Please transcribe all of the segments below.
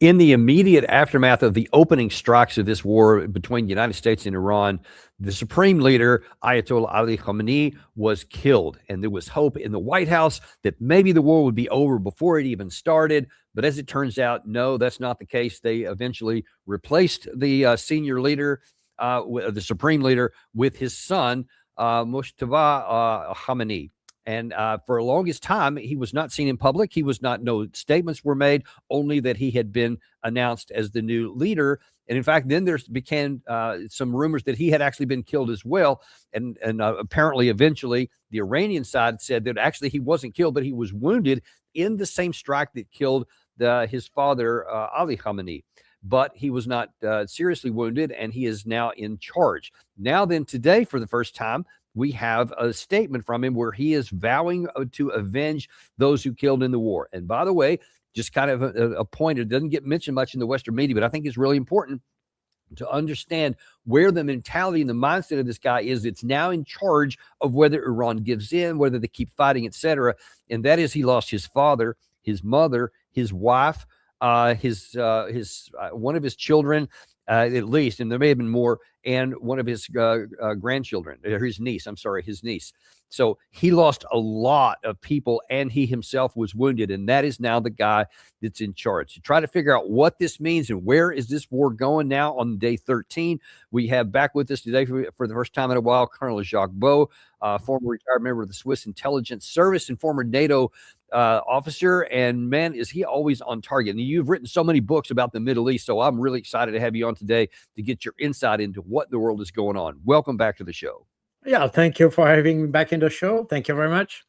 In the immediate aftermath of the opening strikes of this war between the United States and Iran, the supreme leader, Ayatollah Ali Khamenei, was killed. And there was hope in the White House that maybe the war would be over before it even started. But as it turns out, no, that's not the case. They eventually replaced the senior leader, the supreme leader, with his son, Mujtaba Khamenei. And for the longest time, he was not seen in public. No statements were made, only that he had been announced as the new leader. And in fact, then there became some rumors that he had actually been killed as well. And apparently, eventually, the Iranian side said that actually he wasn't killed, but he was wounded in the same strike that killed his father, Ali Khamenei. But he was not seriously wounded, and he is now in charge. Now then, today, for the first time, we have a statement from him where he is vowing to avenge those who killed in the war. And by the way, just kind of a point, it doesn't get mentioned much in the Western media, but I think it's really important to understand where the mentality and the mindset of this guy is. It's now in charge of whether Iran gives in, whether they keep fighting, etc. And that is, he lost his father, his mother, his wife, his one of his children, at least, and there may have been more, and one of his grandchildren, or his niece. So he lost a lot of people, and he himself was wounded, and that is now the guy that's in charge. To try to figure out what this means and where is this war going now on day 13, we have back with us today for the first time in a while, Col Jacques Baud, former retired member of the Swiss Intelligence Service and former NATO officer, and man, is he always on target. And you've written so many books about the Middle East, so I'm really excited to have you on today to get your insight into what the world is going on. Welcome back to the show. Yeah, thank you for having me back in the show. Thank you very much.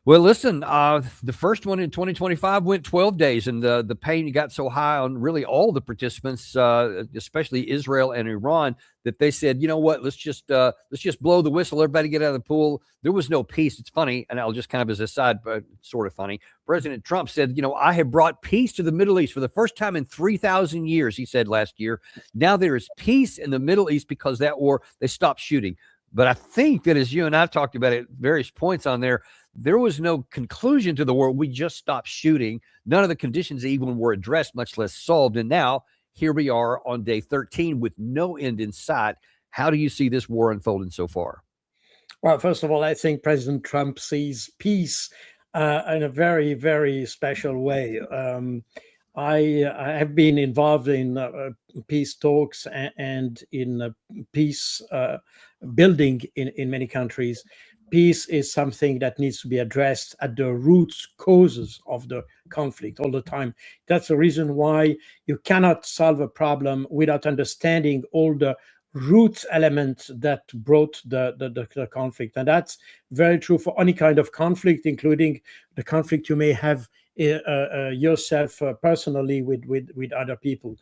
Well, listen, the first one in 2025 went 12 days, and the pain got so high on really all the participants, especially Israel and Iran, that they said, you know what, let's just blow the whistle, everybody get out of the pool. There was no peace. It's funny, and I'll just kind of as a side, but sort of funny. President Trump said, I have brought peace to the Middle East for the first time in 3,000 years, he said last year. Now there is peace in the Middle East because that war, they stopped shooting. But I think that, as you and I talked about at various points on there was no conclusion to the war. We just stopped shooting. None of the conditions even were addressed, much less solved. And now here we are on day 13 with no end in sight. How do you see this war unfolding so far? Well, first of all, I think President Trump sees peace in a very, very special way. I have been involved in peace talks and in peace building in many countries. Peace is something that needs to be addressed at the root causes of the conflict all the time. That's the reason why you cannot solve a problem without understanding all the root elements that brought the conflict. And that's very true for any kind of conflict, including the conflict you may have yourself personally with other people.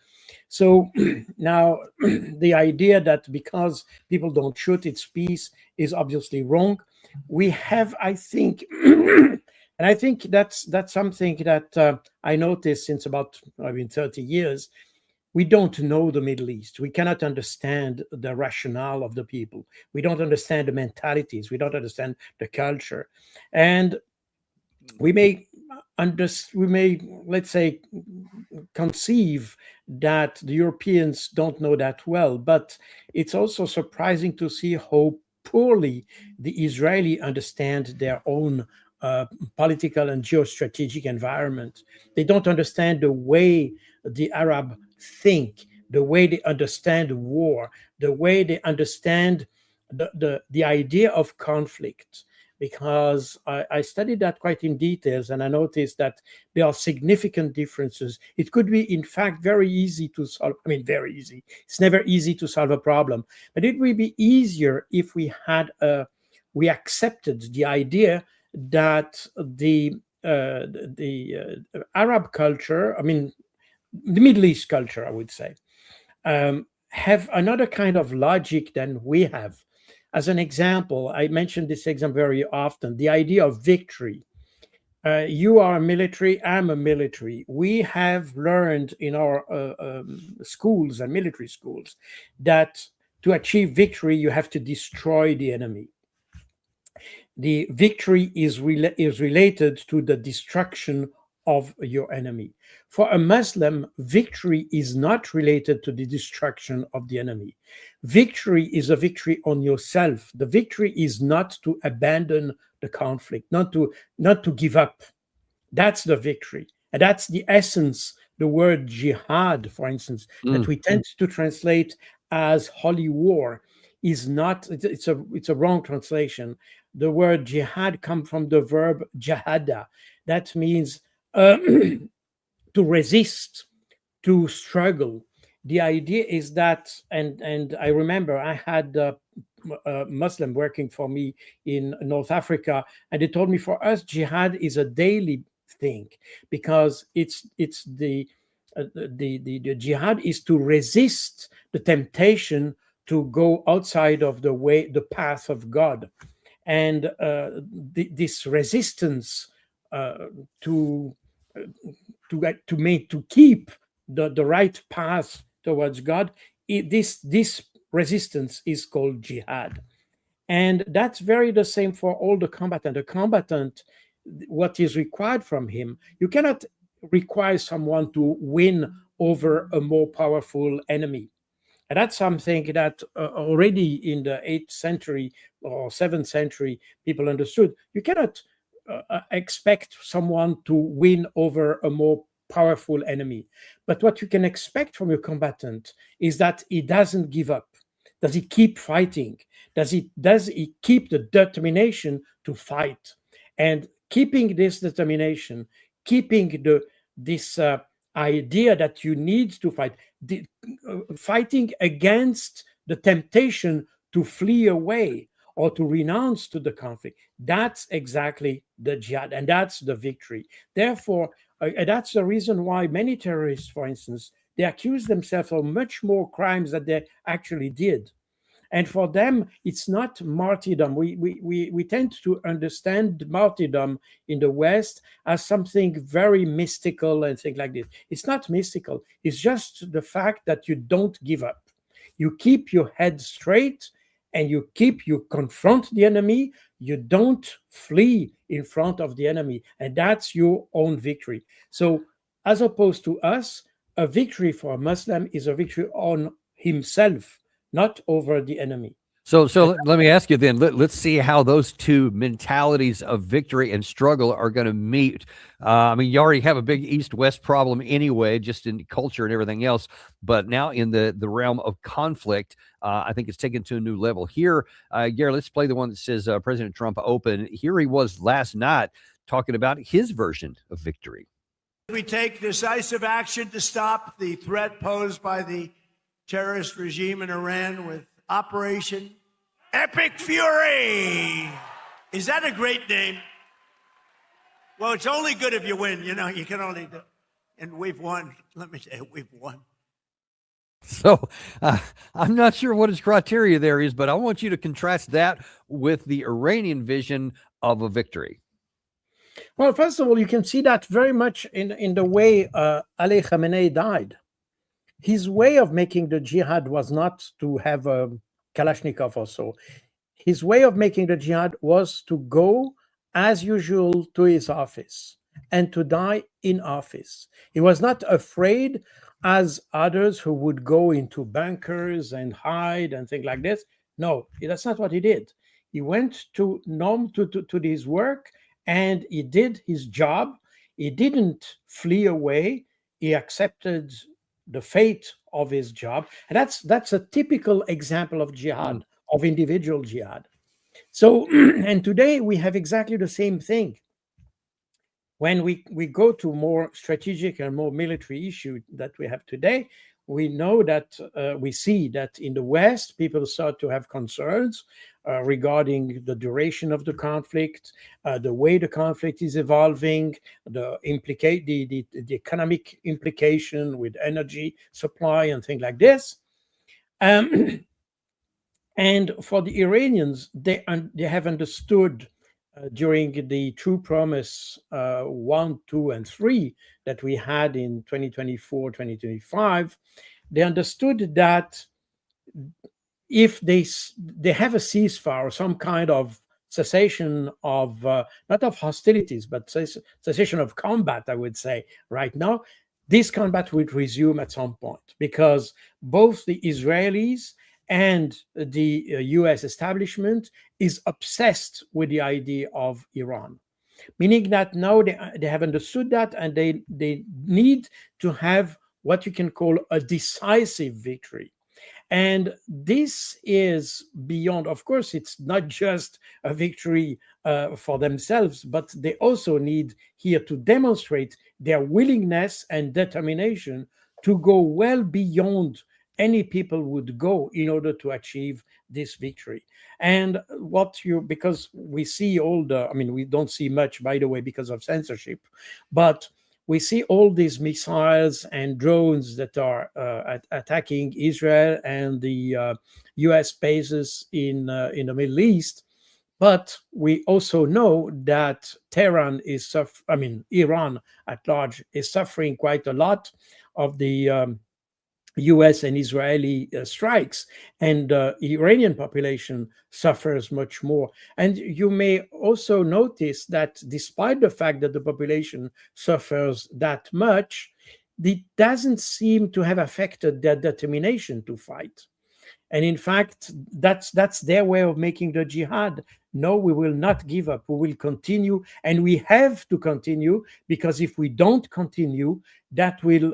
So now the idea that because people don't shoot, it's peace is obviously wrong. We have, I think, and I think that's something that I noticed since about 30 years. We don't know the Middle East. We cannot understand the rationale of the people. We don't understand the mentalities. We don't understand the culture, and we may let's say conceive that the Europeans don't know that well, but it's also surprising to see how poorly the Israeli understand their own political and geostrategic environment. They don't understand the way the Arab think, the way they understand war, the way they understand the idea of conflict. Because I studied that quite in details, and I noticed that there are significant differences. It could be, in fact, very easy to solve. I mean, very easy. It's never easy to solve a problem, but it would be easier if we accepted the idea that the Arab culture, I mean, the Middle East culture, I would say, have another kind of logic than we have. As an example, I mention this example very often, the idea of victory. You are a military, I'm a military. We have learned in our schools and military schools that to achieve victory, you have to destroy the enemy. The victory is related to the destruction of your enemy. For a Muslim, victory is not related to the destruction of the enemy. Victory is a victory on yourself. The victory is not to abandon the conflict, not to give up. That's the victory. And that's the essence. The word jihad, for instance, that we tend to translate as holy war is not, it's a wrong translation. The word jihad comes from the verb jahada. That means to resist, to struggle. The idea is that, and I remember I had a Muslim working for me in North Africa, and they told me for us jihad is a daily thing, because it's the jihad is to resist the temptation to go outside of the path of God, and this resistance to keep the right path towards God. This resistance is called jihad, and that's very the same for all the combatant. The combatant, what is required from him, you cannot require someone to win over a more powerful enemy. And that's something that already in the 8th century or 7th century, people understood. You cannot expect someone to win over a more powerful enemy. But what you can expect from your combatant is that he doesn't give up. Does he keep fighting? Does he keep the determination to fight? And keeping this determination, keeping this idea that you need to fight, fighting against the temptation to flee away or to renounce to the conflict. That's exactly the jihad, and that's the victory. Therefore, that's the reason why many terrorists, for instance, they accuse themselves of much more crimes than they actually did. And for them, it's not martyrdom. We tend to understand martyrdom in the West as something very mystical and things like this. It's not mystical. It's just the fact that you don't give up. You keep your head straight, and you confront the enemy. You don't flee in front of the enemy. And that's your own victory. So as opposed to us, a victory for a Muslim is a victory on himself, not over the enemy. So let me ask you then, let's see how those two mentalities of victory and struggle are going to meet. I mean, you already have a big East-West problem anyway, just in culture and everything else. But now in the realm of conflict, I think it's taken to a new level. Here, Gary, let's play the one that says President Trump open. Here he was last night talking about his version of victory. We take decisive action to stop the threat posed by the terrorist regime in Iran with Operation Epic Fury. Is that a great name? Well, it's only good if you win. You know, you can only do. And we've won. Let me tell you, we've won. So I'm not sure what his criteria there is, but I want you to contrast that with the Iranian vision of a victory. Well, first of all, you can see that very much in the way Ali Khamenei died. His way of making the jihad was not to have a Kalashnikov or so. His way of making the jihad was to go, as usual, to his office and to die in office. He was not afraid, as others who would go into bunkers and hide and things like this. No, that's not what he did. He went to his work, and he did his job. He didn't flee away. He accepted the fate of his job. And that's a typical example of jihad, of individual jihad. So, and today we have exactly the same thing. When we go to more strategic and more military issue that we have today, we know that we see that in the West, people start to have concerns regarding the duration of the conflict, the way the conflict is evolving, the economic implication with energy supply and things like this. And for the Iranians, they have understood during the True Promise 1, 2, and 3 that we had in 2024, 2025, they understood that if they have a ceasefire or some kind of cessation of not of hostilities, but cessation of combat, I would say, right now, this combat will resume at some point, because both the Israelis and the US establishment is obsessed with the idea of Iran, meaning that now they have understood that, and they need to have what you can call a decisive victory. And this is beyond, of course, it's not just a victory for themselves, but they also need here to demonstrate their willingness and determination to go well beyond any people would go in order to achieve this victory. And because we see we don't see much, by the way, because of censorship, but we see all these missiles and drones that are attacking Israel and the US bases in the Middle East. But we also know that Iran at large is suffering quite a lot of the US and Israeli strikes, and Iranian population suffers much more. And you may also notice that despite the fact that the population suffers that much, it doesn't seem to have affected their determination to fight. And in fact, that's their way of making the jihad. No, we will not give up. We will continue, and we have to continue, because if we don't continue, that will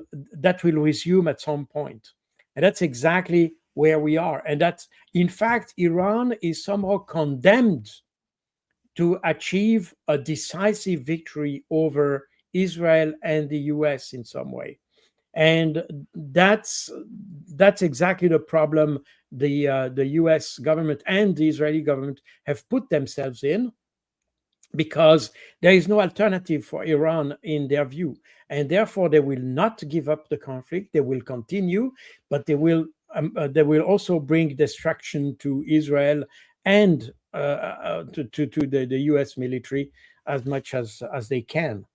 resume at some point. And that's exactly where we are. And that, in fact, Iran is somehow condemned to achieve a decisive victory over Israel and the US in some way. And that's exactly the problem the US government and the Israeli government have put themselves in, because there is no alternative for Iran in their view. And therefore, they will not give up the conflict. They will continue, but they will also bring destruction to Israel and to the US military as much as they can.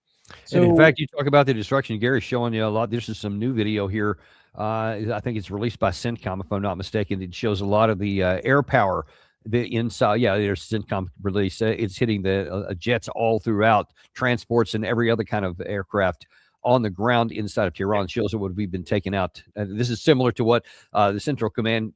So, and in fact, you talk about the destruction. Gary's showing you a lot. This is some new video here. I think it's released by CENTCOM, if I'm not mistaken. It shows a lot of the air power, the inside. Yeah, there's CENTCOM release. It's hitting the jets all throughout, transports and every other kind of aircraft on the ground inside of Tehran. Shows what we've been taking out. This is similar to what the Central Command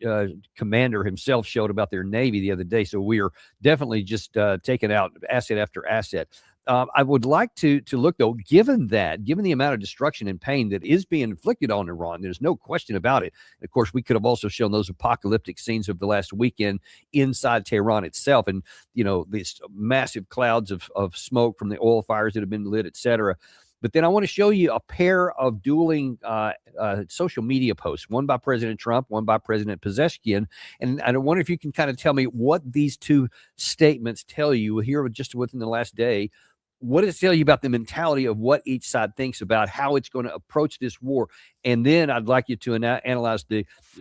commander himself showed about their Navy the other day. So we are definitely just taking out asset after asset. I would like to look, though, given the amount of destruction and pain that is being inflicted on Iran, there's no question about it. Of course, we could have also shown those apocalyptic scenes of the last weekend inside Tehran itself, and these massive clouds of smoke from the oil fires that have been lit, etc. But then I want to show you a pair of dueling social media posts, one by President Trump, one by President Pezeshkian. And I wonder if you can kind of tell me what these two statements tell you here just within the last day. What does it tell you about the mentality of what each side thinks about how it's going to approach this war? And then I'd like you to analyze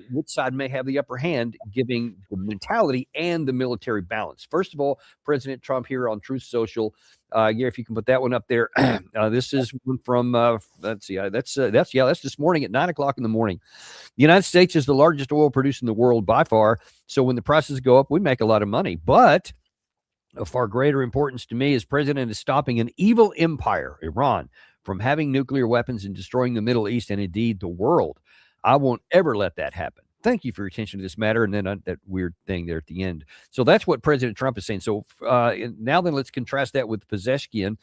which side may have the upper hand, giving the mentality and the military balance. First of all, President Trump here on Truth Social. Gary, if you can put that one up there. This is one from, let's see, that's this morning at 9 o'clock in the morning. The United States is the largest oil producer in the world by far. So when the prices go up, we make a lot of money. But of far greater importance to me is President is stopping an evil empire, Iran, from having nuclear weapons and destroying the Middle East and indeed the world. I won't ever let that happen. Thank you for your attention to this matter. And then that weird thing there at the end. So that's what President Trump is saying. So now then let's contrast that with Pezeshkian,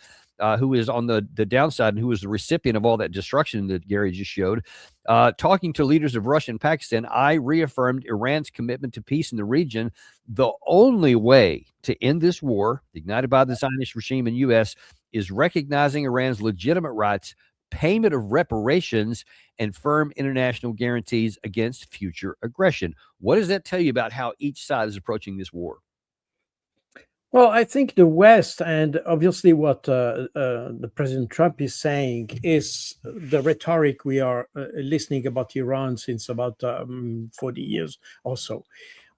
who is on the downside and who is the recipient of all that destruction that Gary just showed. Talking to leaders of Russia and Pakistan, I reaffirmed Iran's commitment to peace in the region. The only way to end this war, ignited by the Zionist regime and U.S., is recognizing Iran's legitimate rights, payment of reparations, and firm international guarantees against future aggression. What does that tell you about how each side is approaching this war? Well, I think the West, and obviously what the President Trump is saying, is the rhetoric we are listening about Iran since about 40 years or so.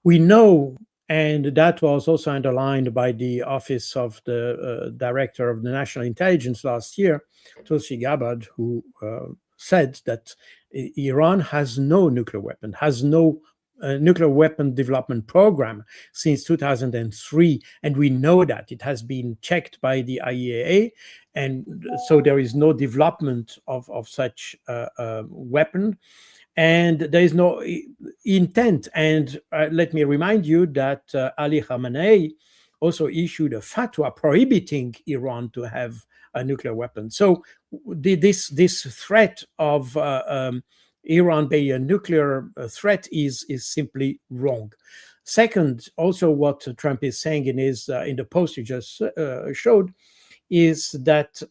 We know, and that was also underlined by the Office of the Director of the National Intelligence last year, Col Jacques Baud, who said that Iran has no nuclear weapon, has no nuclear weapon development program since 2003, and we know that it has been checked by the IAEA, and so there is no development of such weapon, and there is no intent. And let me remind you that Ali Khamenei also issued a fatwa prohibiting Iran to have a nuclear weapon. So this threat of Iran being a nuclear threat is simply wrong. Second, also what Trump is saying in the post you just showed is that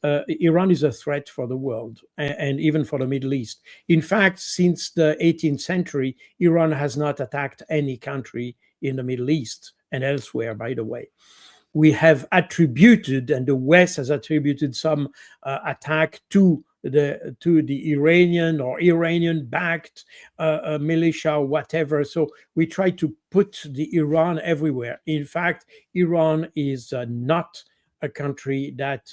Iran is a threat for the world and even for the Middle East. In fact, since the 18th century, Iran has not attacked any country in the Middle East and elsewhere, by the way. We have attributed, and the West has attributed some attack to the Iranian or Iranian-backed militia, whatever. So we try to put the Iran everywhere. In fact, Iran is not a country that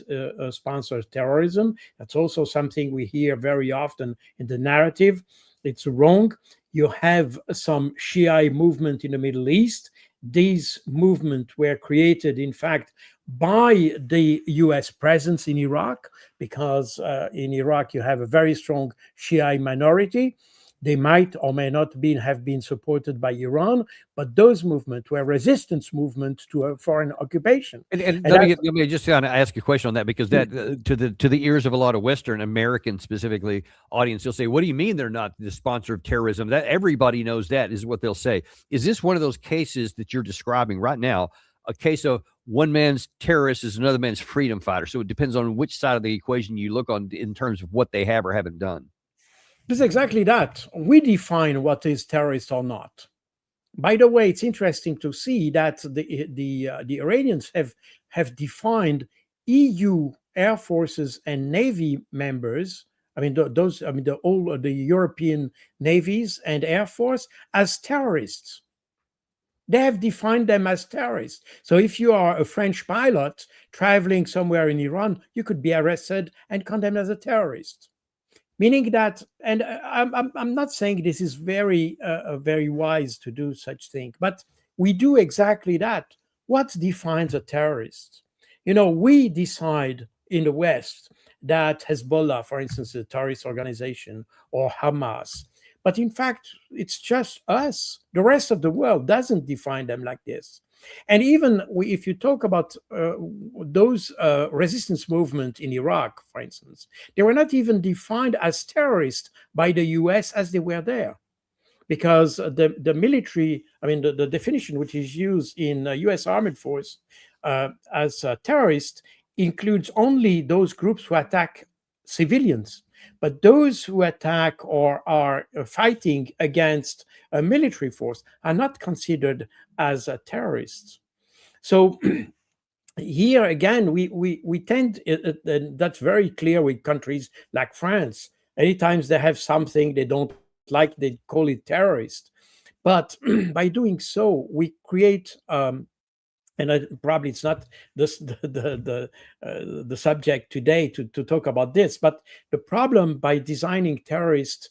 sponsors terrorism. That's also something we hear very often in the narrative. It's wrong. You have some Shia movement in the Middle East. These movements were created, in fact, by the US presence in Iraq, because in Iraq you have a very strong Shia minority. They might or may not have been supported by Iran, but those movements were resistance movements to a foreign occupation. And let me just kind of ask a question on that, because that to the ears of a lot of Western American, specifically audience, they'll say, "What do you mean they're not the sponsor of terrorism?" That everybody knows that is what they'll say. Is this one of those cases that you're describing right now? A case of one man's terrorist is another man's freedom fighter. So it depends on which side of the equation you look on in terms of what they have or haven't done. It's exactly that. We define what is terrorist or not. By the way, it's interesting to see that the Iranians have defined EU air forces and navy members. I mean, all the European navies and air force as terrorists. They have defined them as terrorists. So if you are a French pilot traveling somewhere in Iran, you could be arrested and condemned as a terrorist. Meaning that, and I'm not saying this is very wise to do such thing, but we do exactly that. What defines a terrorist? We decide in the West that Hezbollah, for instance, is a terrorist organization, or Hamas. But in fact, it's just us. The rest of the world doesn't define them like this. And even if you talk about those resistance movements in Iraq, for instance, they were not even defined as terrorists by the US as they were there. Because the military, the definition which is used in US Armed Force as terrorist includes only those groups who attack civilians. But those who attack or are fighting against a military force are not considered as terrorists. So here again, we tend, that's very clear with countries like France. Anytime they have something they don't like, they call it terrorist. But by doing so, we create and probably it's not the subject today to talk about this, but the problem by designing terrorists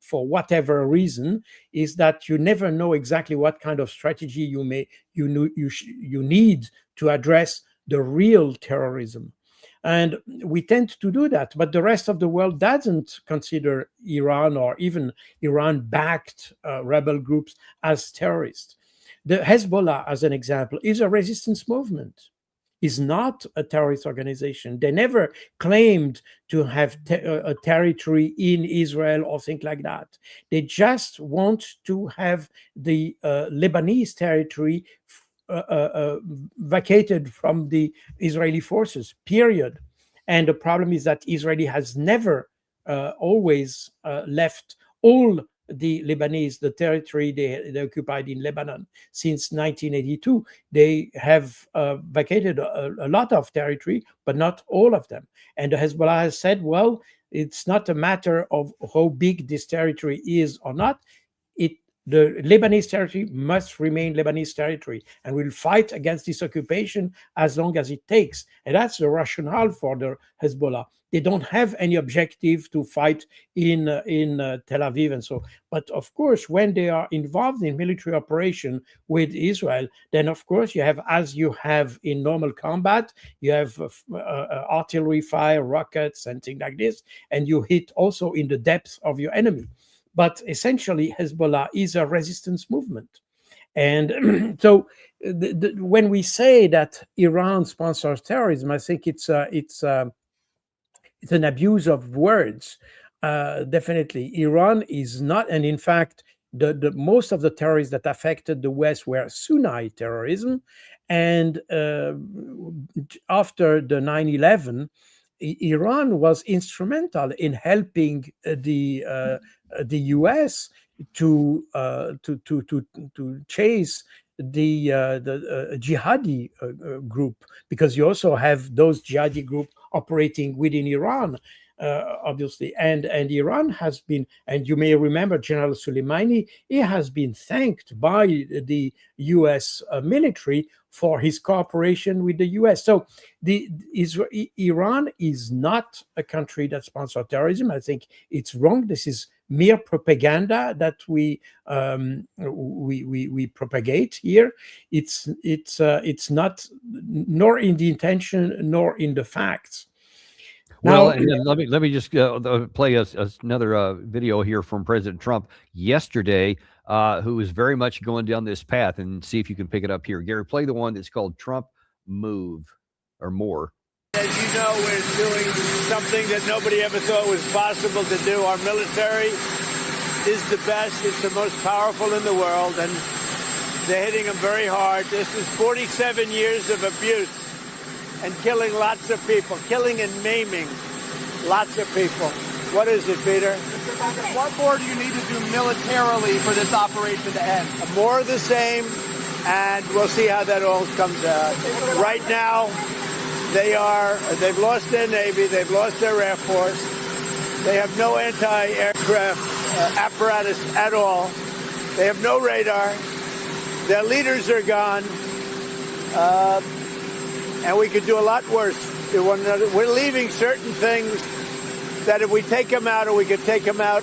for whatever reason is that you never know exactly what kind of strategy you need to address the real terrorism. And we tend to do that, but the rest of the world doesn't consider Iran or even Iran-backed rebel groups as terrorists. The Hezbollah, as an example, is a resistance movement, is not a terrorist organization. They never claimed to have a territory in Israel or things like that. They just want to have the Lebanese territory vacated from the Israeli forces, period. And the problem is that Israel has never always left all the Lebanese, the territory they occupied in Lebanon since 1982. They have vacated a lot of territory, but not all of them. And the Hezbollah has said, well, it's not a matter of how big this territory is or not. The Lebanese territory must remain Lebanese territory, and we'll fight against this occupation as long as it takes. And that's the rationale for the Hezbollah. They don't have any objective to fight in Tel Aviv and so. But of course, when they are involved in military operation with Israel, then of course you have, as you have in normal combat, you have artillery fire, rockets, and things like this, and you hit also in the depth of your enemy. But essentially, Hezbollah is a resistance movement. And so when we say that Iran sponsors terrorism, I think it's an abuse of words. Definitely, Iran is not, and in fact, the most of the terrorists that affected the West were Sunni terrorism. And after the 9/11, Iran was instrumental in helping the U.S. to chase the jihadi group, because you also have those jihadi group operating within Iran, obviously, and Iran has been, and you may remember General Soleimani, he has been thanked by the U.S. Military for his cooperation with the U.S. So Iran is not a country that sponsors terrorism. I think it's wrong. This is mere propaganda that we propagate here. It's not nor in the intention nor in the facts. Well, Now, and then let me just play another video here from President Trump yesterday, who is very much going down this path, and see if you can pick it up here. Gary, play the one that's called Trump Move or More. As you know, we're doing something that nobody ever thought was possible to do. Our military is the best. It's the most powerful in the world, and they're hitting them very hard. This is 47 years of abuse and killing lots of people, killing and maiming lots of people. What is it, Peter? What more do you need to do militarily for this operation to end? More of the same, and we'll see how that all comes out. Right now, they've lost their Navy, they've lost their Air Force, they have no anti-aircraft apparatus at all, they have no radar, their leaders are gone, and we could do a lot worse to one another. We're leaving certain things that if we take them out, or we could take them out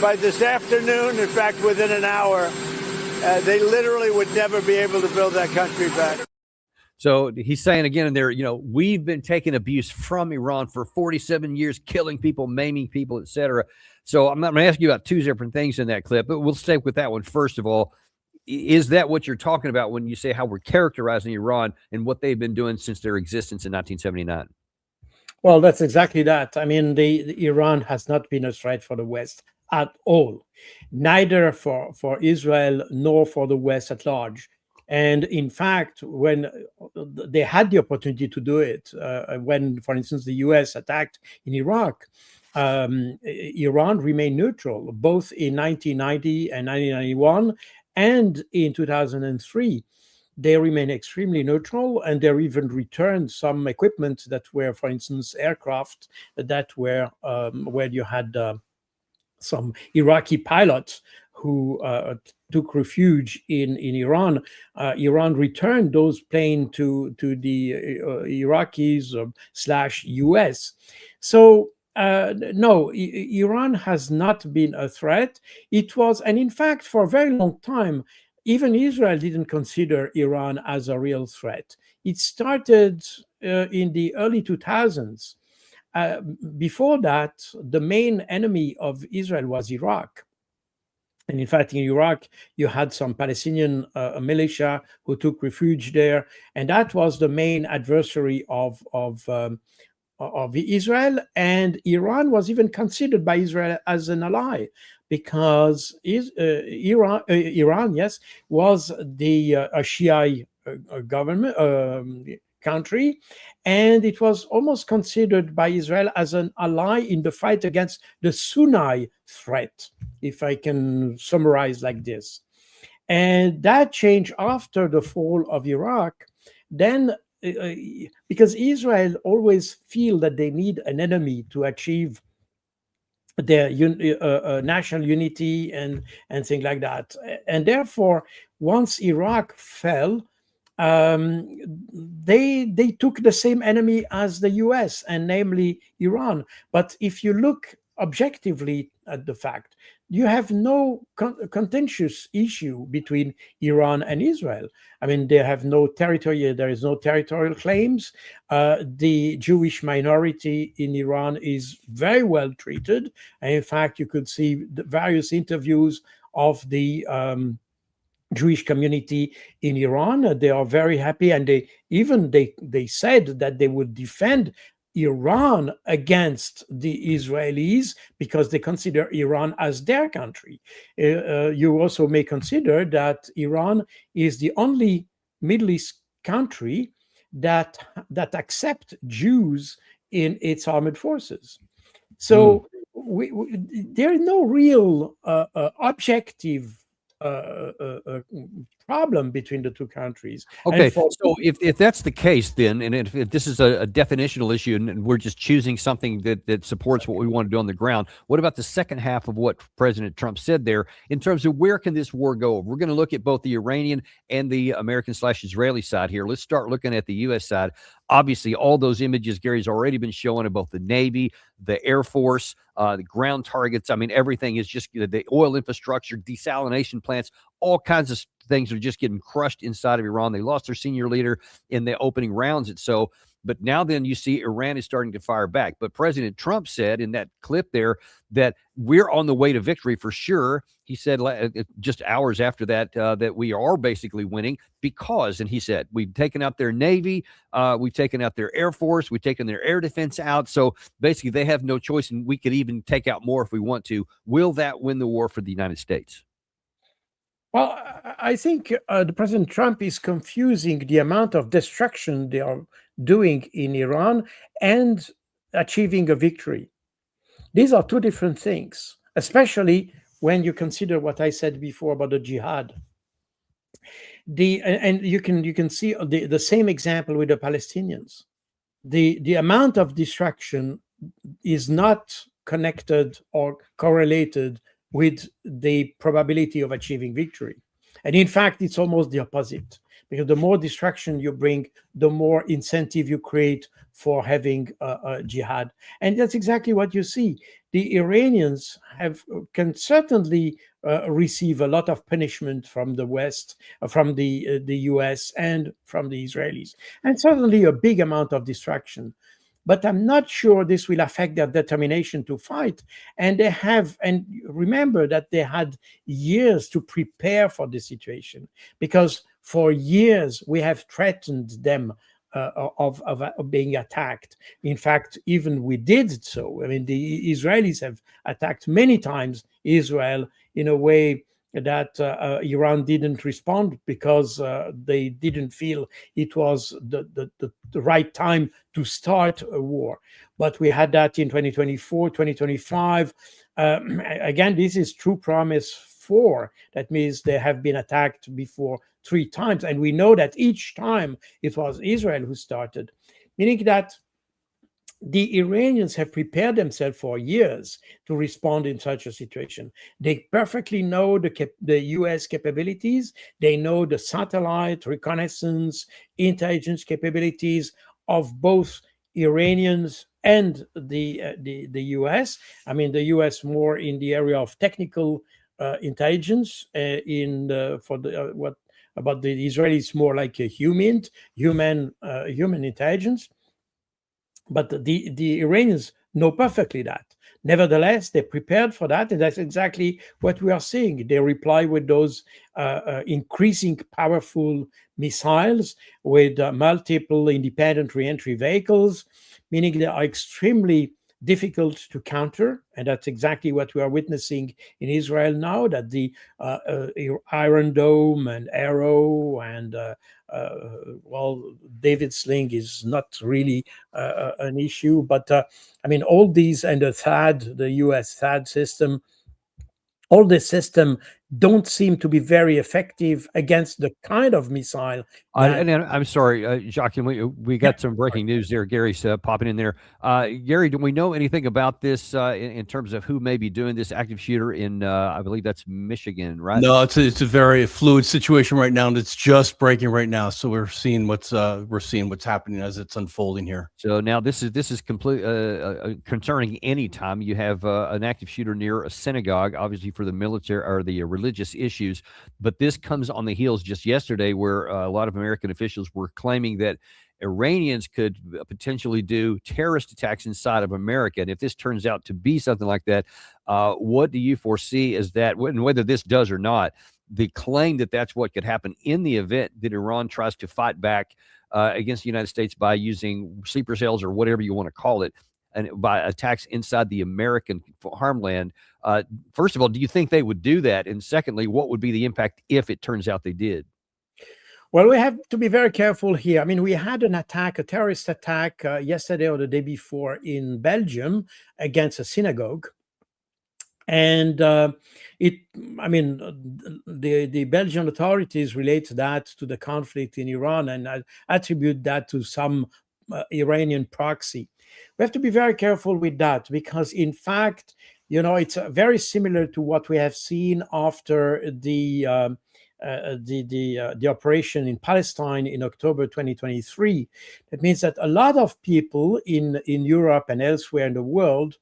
by this afternoon, in fact, within an hour, they literally would never be able to build that country back. So he's saying again in there, we've been taking abuse from Iran for 47 years, killing people, maiming people, etc. So I'm going to ask you about two different things in that clip, but we'll stay with that one. First of all, is that what you're talking about when you say how we're characterizing Iran and what they've been doing since their existence in 1979? Well, that's exactly that. I mean, the Iran has not been a threat for the West at all, neither for Israel nor for the West at large. And in fact, when they had the opportunity to do it, when, for instance, the U.S. attacked in Iraq, Iran remained neutral, both in 1990 and 1991, and in 2003. They remain extremely neutral, and they even returned some equipment that were, for instance, aircraft that were where you had some Iraqi pilots who took refuge in Iran. Iran returned those planes to the Iraqis / US. So no, Iran has not been a threat. It was, and in fact, for a very long time, even Israel didn't consider Iran as a real threat. It started in the early 2000s. Before that, the main enemy of Israel was Iraq. And in fact, in Iraq, you had some Palestinian militia who took refuge there. And that was the main adversary of Israel. And Iran was even considered by Israel as an ally, because Iran, yes, was a Shia government country, and it was almost considered by Israel as an ally in the fight against the Sunni threat, if I can summarize like this. And that changed after the fall of Iraq. Then, because Israel always feel that they need an enemy to achieve their national unity and things like that. And therefore, once Iraq fell, they took the same enemy as the US, and namely Iran. But if you look objectively at the fact, you have no contentious issue between Iran and Israel. I mean, they have no territory, there is no territorial claims. The Jewish minority in Iran is very well treated. And in fact, you could see the various interviews of the Jewish community in Iran. They are very happy, and they said that they would defend Iran against the Israelis because they consider Iran as their country. You also may consider that Iran is the only Middle East country that accept Jews in its armed forces. So there is no real objective problem between the two countries. Okay, so if that's the case, then, and if this is a definitional issue, and we're just choosing something that supports what we want to do on the ground, what about the second half of what President Trump said there in terms of where can this war go? We're going to look at both the Iranian and the American/Israeli side here. Let's start looking at the U.S. side. Obviously, all those images Gary's already been showing of both the Navy, the Air Force, the ground targets. I mean, everything is just the oil infrastructure, desalination plants, all kinds of things are just getting crushed inside of Iran. They lost their senior leader in the opening rounds. But now then you see Iran is starting to fire back. But President Trump said in that clip there that we're on the way to victory for sure. He said just hours after that, that we are basically winning because, and he said, we've taken out their Navy, we've taken out their Air Force, we've taken their air defense out. So basically they have no choice, and we could even take out more if we want to. Will that win the war for the United States? Well, I think the President Trump is confusing the amount of destruction they are doing in Iran and achieving a victory. These are two different things, especially when you consider what I said before about the jihad. And you can see the same example with the Palestinians. The amount of destruction is not connected or correlated with the probability of achieving victory. And in fact, it's almost the opposite, because the more destruction you bring, the more incentive you create for having a jihad. And that's exactly what you see. The Iranians can certainly receive a lot of punishment from the West, from the US, and from the Israelis, and certainly a big amount of destruction. But I'm not sure this will affect their determination to fight. And remember that they had years to prepare for this situation, because for years we have threatened them of being attacked. In fact, even we did so. I mean, the Israelis have attacked many times Israel in a way that Iran didn't respond because they didn't feel it was the right time to start a war. But we had that in 2024, 2025. Again, this is True Promise 4. That means they have been attacked before 3 times. And we know that each time it was Israel who started, meaning that the Iranians have prepared themselves for years to respond in such a situation. They perfectly know the US capabilities. They know the satellite, reconnaissance, intelligence capabilities of both Iranians and the US. I mean, the US more in the area of technical intelligence. What about the Israelis? More like a human intelligence. But the Iranians know perfectly that. Nevertheless, they prepared for that, and that's exactly what we are seeing. They reply with those increasing powerful missiles with multiple independent reentry vehicles, meaning they are extremely difficult to counter. And that's exactly what we are witnessing in Israel now, that the Iron Dome and Arrow and David Sling is not really an issue. But I mean, all these, and the US THAAD system, all this system don't seem to be very effective against the kind of missile that. And I'm sorry, Jacques, we got some breaking news there. Gary's popping in there. Gary, do we know anything about this in terms of who may be doing this active shooter in, I believe that's Michigan, right? No, it's a very fluid situation right now, and it's just breaking right now. So we're seeing what's happening as it's unfolding here. So now this is complete concerning any time you have an active shooter near a synagogue, obviously for the military or the religious issues. But this comes on the heels just yesterday where a lot of American officials were claiming that Iranians could potentially do terrorist attacks inside of America. And if this turns out to be something like that, what do you foresee as that, and whether this does or not, the claim that that's what could happen in the event that Iran tries to fight back against the United States by using sleeper cells or whatever you want to call it, and by attacks inside the American farmland? First of all, do you think they would do that? And secondly, what would be the impact if it turns out they did? Well, we have to be very careful here. I mean, we had an attack, a terrorist attack yesterday or the day before in Belgium against a synagogue. And the Belgian authorities relate that to the conflict in Iran and attribute that to some Iranian proxy. We have to be very careful with that because, in fact, it's very similar to what we have seen after the operation in Palestine in October 2023. That means that a lot of people in Europe and elsewhere in the world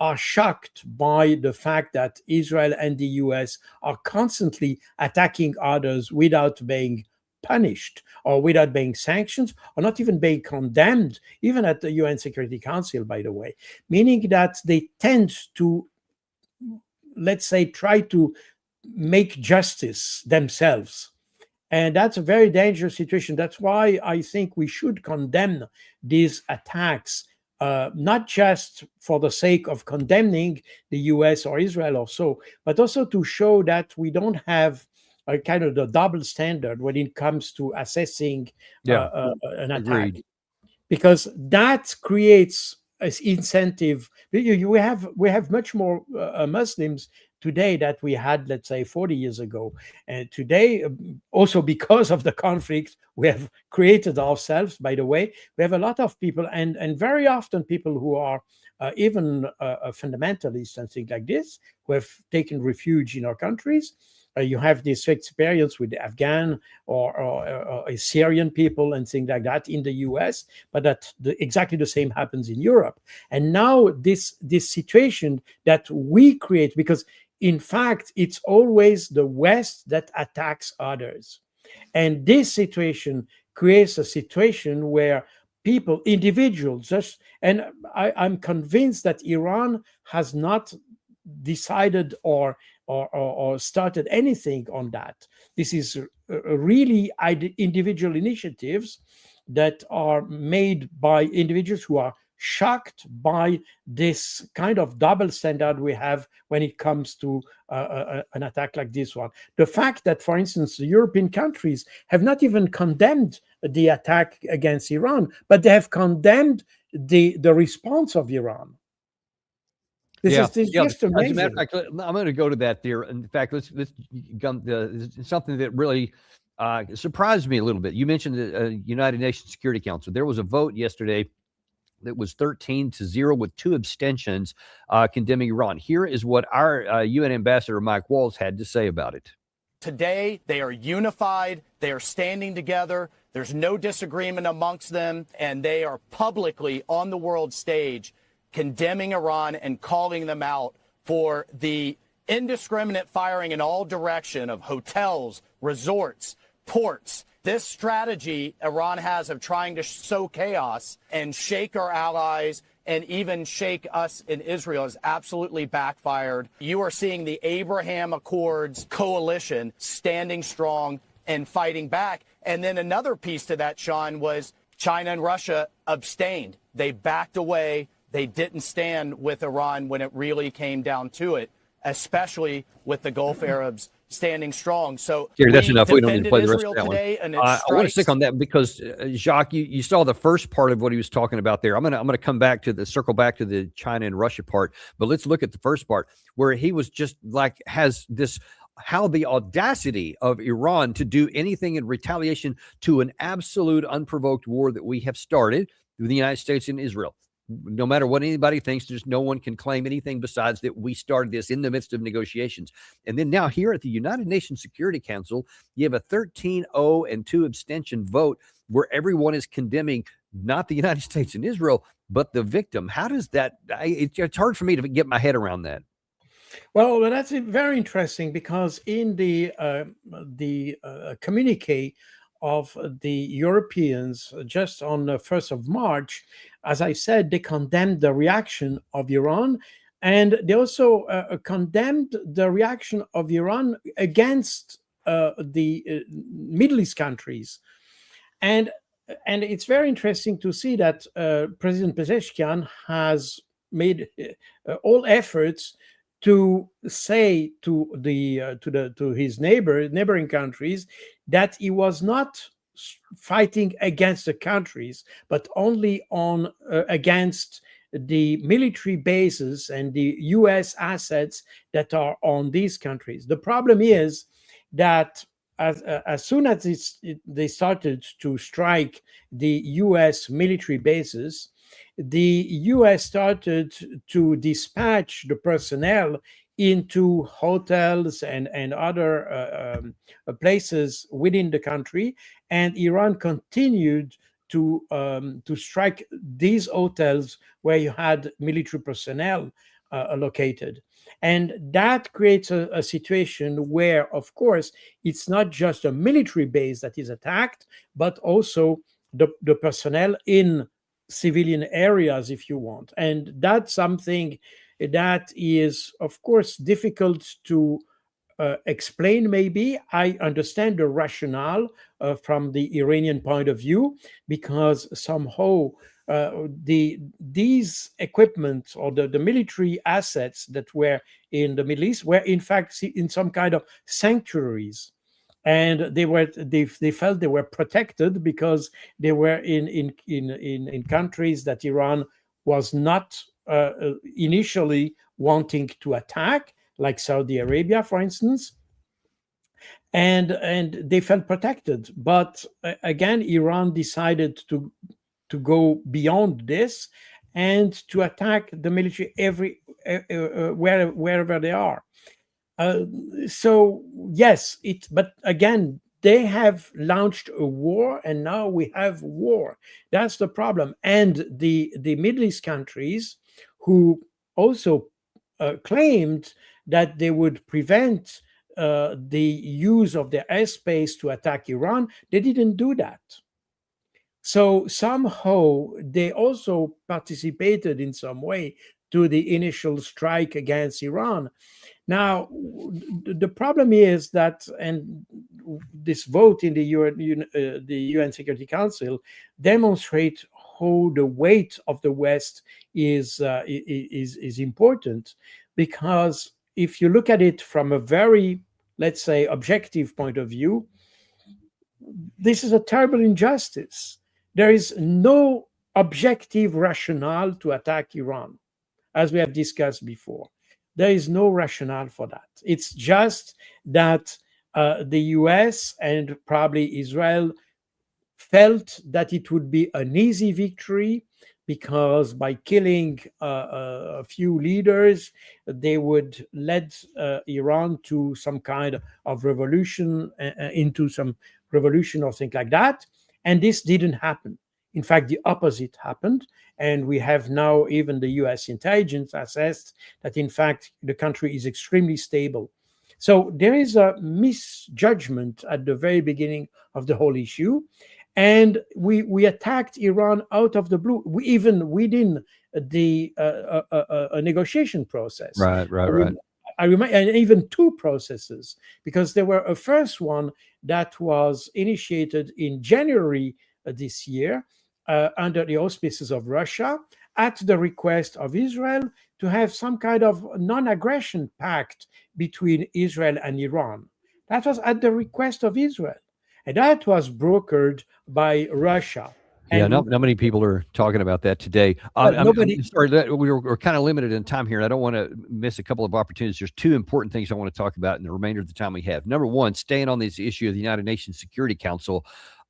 are shocked by the fact that Israel and the US are constantly attacking others without being punished or without being sanctioned or not even being condemned, even at the UN Security Council, by the way, meaning that they tend to, let's say, try to make justice themselves. And that's a very dangerous situation. That's why I think we should condemn these attacks, not just for the sake of condemning the US or Israel or so, but also to show that we don't have a kind of the double standard when it comes to assessing an attack. Agreed. Because that creates an incentive. We have much more Muslims today that we had, let's say, 40 years ago. And today, also because of the conflict we have created ourselves, by the way, we have a lot of people, and very often people who are even fundamentalists and things like this, who have taken refuge in our countries. You have this experience with the Afghan or Syrian people and things like that in the US, but exactly the same happens in Europe. And now this situation that we create, because in fact, it's always the West that attacks others. And this situation creates a situation where people, individuals, and I'm convinced that Iran has not decided or started anything on that. This is really individual initiatives that are made by individuals who are shocked by this kind of double standard we have when it comes to an attack like this one. The fact that, for instance, the European countries have not even condemned the attack against Iran, but they have condemned the response of Iran. This is just amazing. As a matter of fact, I'm going to go to that there. In fact, let's something that really surprised me a little bit. You mentioned the United Nations Security Council. There was a vote yesterday that was 13-0 with 2 abstentions condemning Iran. Here is what our UN ambassador, Mike Walls, had to say about it. Today, they are unified. They are standing together. There's no disagreement amongst them, and they are publicly on the world stage condemning Iran and calling them out for the indiscriminate firing in all direction of hotels, resorts, ports. This strategy Iran has of trying to sow chaos and shake our allies and even shake us in Israel has absolutely backfired. You are seeing the Abraham Accords coalition standing strong and fighting back. And then another piece to that, Sean, was China and Russia abstained. They backed away. They didn't stand with Iran when it really came down to it, especially with the Gulf Arabs standing strong. So Gary, that's enough. We don't need to play the rest Israel of that today, one. and I want to stick on that because Jacques, you saw the first part of what he was talking about there. I'm gonna come back to circle back to the China and Russia part, but let's look at the first part where he was just like has this how the audacity of Iran to do anything in retaliation to an absolute unprovoked war that we have started with the United States and Israel. No matter what anybody thinks, there's no one can claim anything besides that we started this in the midst of negotiations. And then now here at the United Nations Security Council, you have a 13-0 and 2 abstention vote where everyone is condemning not the United States and Israel, but the victim. How does that, it's hard for me to get my head around that. Well, that's very interesting, because in the communique of the Europeans just on the 1st of March, as I said, they condemned the reaction of Iran, and they also condemned the reaction of Iran against the Middle East countries. And it's very interesting to see that President Pezeshkian has made all efforts to say to his neighboring countries that he was not fighting against the countries, but only on against the military bases and the U.S. assets that are on these countries. The problem is that as soon as they started to strike the U.S. military bases, the U.S. started to dispatch the personnel into hotels and other places within the country, and Iran continued to strike these hotels where you had military personnel located. And that creates a situation where, of course, it's not just a military base that is attacked, but also the personnel in civilian areas, if you want. And that's something that is, of course, difficult to explain. Maybe I understand the rationale from the Iranian point of view, because somehow these equipment or the military assets that were in the Middle East were in fact in some kind of sanctuaries, and they felt they were protected because they were in countries that Iran was not initially wanting to attack, like Saudi Arabia, for instance, and they felt protected. But again, Iran decided to go beyond this and to attack the military wherever they are. So yes, but again, they have launched a war, and now we have war. That's the problem. And the Middle East countries, who also claimed that they would prevent the use of their airspace to attack Iran, they didn't do that. So somehow they also participated in some way to the initial strike against Iran. Now, the problem is that, and this vote in the UN Security Council demonstrates how the weight of the West is important, because if you look at it from a very, let's say, objective point of view, this is a terrible injustice. There is no objective rationale to attack Iran, as we have discussed before. There is no rationale for that. It's just that the US and probably Israel felt that it would be an easy victory, because by killing a few leaders, they would lead Iran to some kind of revolution, into some revolution or things like that. And this didn't happen. In fact, the opposite happened. And we have now even the US intelligence assessed that, in fact, the country is extremely stable. So there is a misjudgment at the very beginning of the whole issue. And we attacked Iran out of the blue, even within the negotiation process. Right. I remind, and even two processes, because there were a first one that was initiated in January this year under the auspices of Russia, at the request of Israel, to have some kind of non-aggression pact between Israel and Iran. That was at the request of Israel. And that was brokered by Russia. Yeah, And not many people are talking about that today. well, I'm nobody. sorry that we're kind of limited in time here, and I don't want to miss a couple of opportunities. There's two important things I want to talk about in the remainder of the time we have. Number one, staying on this issue of the United Nations Security Council,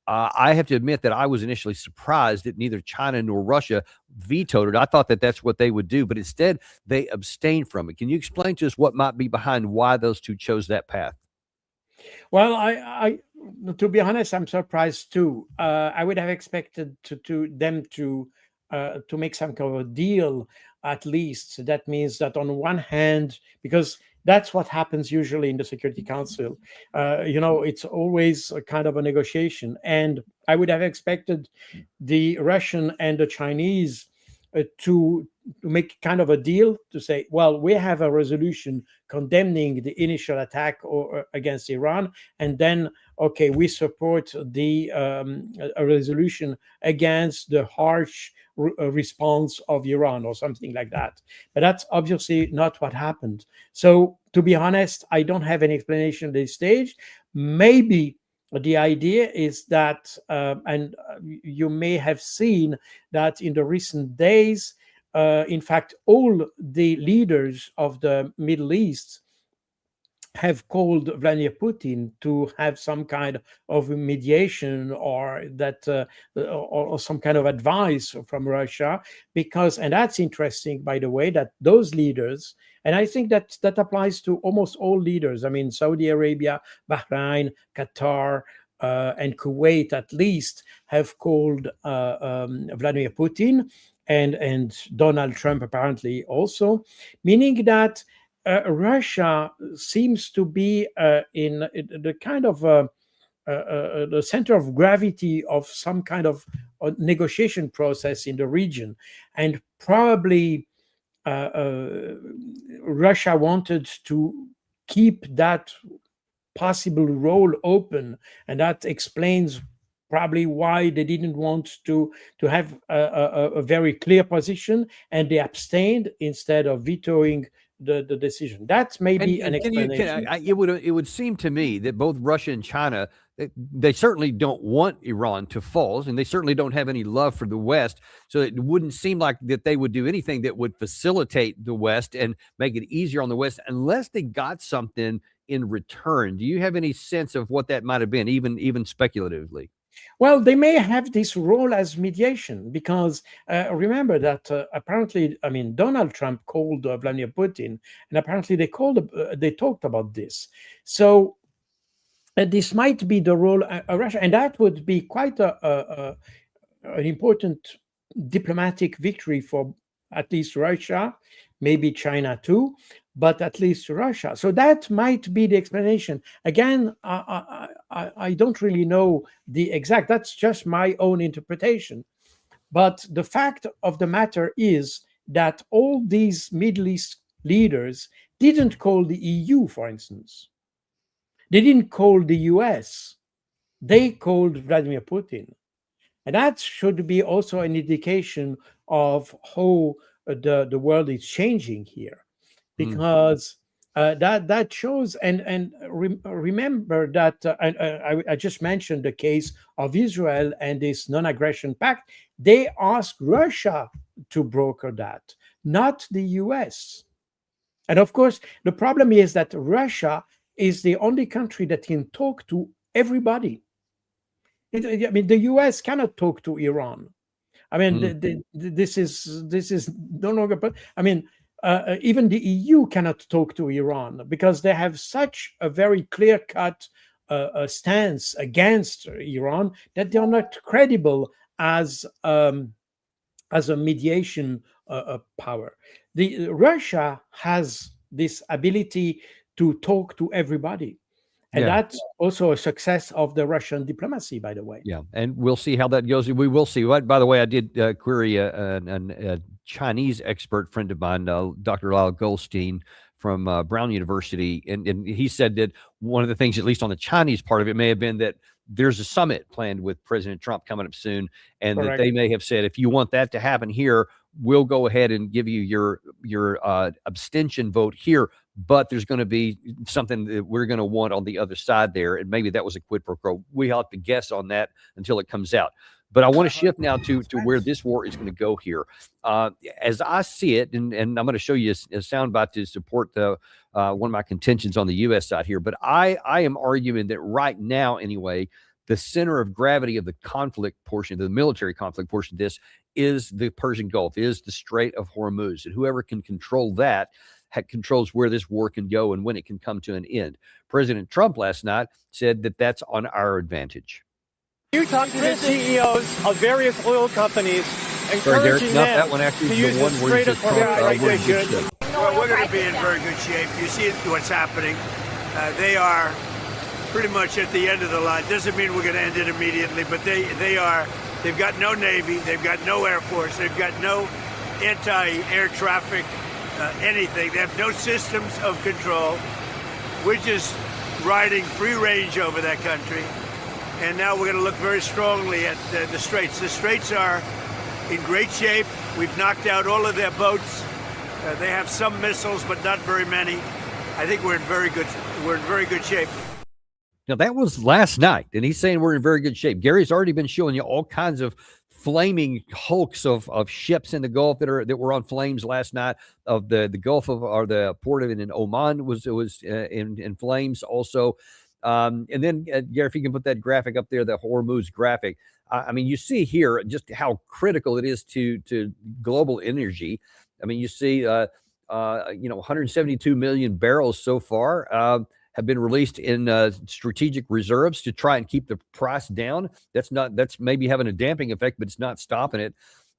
I have to admit that I was initially surprised that neither China nor Russia vetoed it. I thought that that's what they would do, but instead they abstained from it. Can you explain to us what might be behind why those two chose that path? Well, to be honest, I'm surprised too. I would have expected them to make some kind of a deal at least. That means that on one hand, because that's what happens usually in the Security Council, it's always a kind of a negotiation, and I would have expected the Russian and the Chinese to make kind of a deal to say, well, we have a resolution condemning the initial attack against Iran, and then okay, we support the a resolution against the harsh response of Iran or something like that. But that's obviously not what happened. So to be honest, I don't have any explanation at this stage. Maybe the idea is that, and you may have seen that in the recent days, in fact, all the leaders of the Middle East have called Vladimir Putin to have some kind of mediation or that or some kind of advice from Russia, because, and that's interesting, by the way, that those leaders, and I think that applies to almost all leaders. I mean, Saudi Arabia, Bahrain, Qatar, and Kuwait at least have called Vladimir Putin and Donald Trump apparently also, meaning that Russia seems to be in the kind of the center of gravity of some kind of negotiation process in the region, and probably Russia wanted to keep that possible role open, and that explains probably why they didn't want to have a very clear position, and they abstained instead of vetoing the decision. That's maybe an explanation. It would seem to me that both Russia and China, they certainly don't want Iran to fall, and they certainly don't have any love for the West. So it wouldn't seem like that they would do anything that would facilitate the West and make it easier on the West, unless they got something in return. Do you have any sense of what that might have been, even speculatively? Well, they may have this role as mediation, because remember that apparently, I mean, Donald Trump called Vladimir Putin, and apparently they talked about this. So this might be the role of Russia, and that would be quite an important diplomatic victory for at least Russia, maybe China too, but at least Russia. So that might be the explanation. Again, I don't really know the exact, that's just my own interpretation. But the fact of the matter is that all these Middle East leaders didn't call the EU, for instance. They didn't call the US. They called Vladimir Putin. And that should be also an indication of how the world is changing here, because that shows, and remember that I just mentioned the case of Israel and this non-aggression pact. They asked Russia to broker that, not the US. And of course, the problem is that Russia is the only country that can talk to everybody. I mean, the US cannot talk to Iran. I mean, this is no longer. But I mean, even the EU cannot talk to Iran, because they have such a very clear-cut stance against Iran that they are not credible as a mediation power. Russia has this ability to talk to everybody. And that's also a success of the Russian diplomacy, by the way. Yeah, and we'll see how that goes. We will see. By the way, I did query a Chinese expert friend of mine, Dr. Lyle Goldstein from Brown University, and he said that one of the things, at least on the Chinese part of it, may have been that there's a summit planned with President Trump coming up soon, and that they may have said, if you want that to happen here, we'll go ahead and give you your abstention vote here, but there's going to be something that we're going to want on the other side there, and maybe that was a quid pro quo. We have to guess on that until it comes out. But I want to shift now to where this war is going to go here. As I see it, and I'm going to show you a soundbite to support one of my contentions on the U.S. side here. But I am arguing that right now, anyway, the center of gravity of the conflict portion, the military conflict portion of this, is the Persian Gulf, is the Strait of Hormuz. And whoever can control that controls where this war can go and when it can come to an end. President Trump last night said that that's on our advantage. You talk to the CEOs of various oil companies, encouraging them that one actually to is use the one the where Strait of Hormuz. Well, we're going to be in very good shape. You see what's happening. They are pretty much at the end of the line. Doesn't mean we're going to end it immediately, but they've got no Navy, they've got no Air Force, they've got no anti-air traffic, anything. They have no systems of control. We're just riding free range over that country. And now we're going to look very strongly at the Straits. The Straits are in great shape. We've knocked out all of their boats. They have some missiles, but not very many. I think we're in very good shape. Now, that was last night, and he's saying we're in very good shape. Gary's already been showing you all kinds of flaming hulks of ships in the Gulf that were on flames last night. Of the Gulf or the port of it in Oman was in flames also. And then, Gary, if you can put that graphic up there, the Hormuz graphic. I mean, you see here just how critical it is to global energy. I mean, you see, 172 million barrels so far have been released in strategic reserves to try and keep the price down. That's maybe having a damping effect, but it's not stopping it.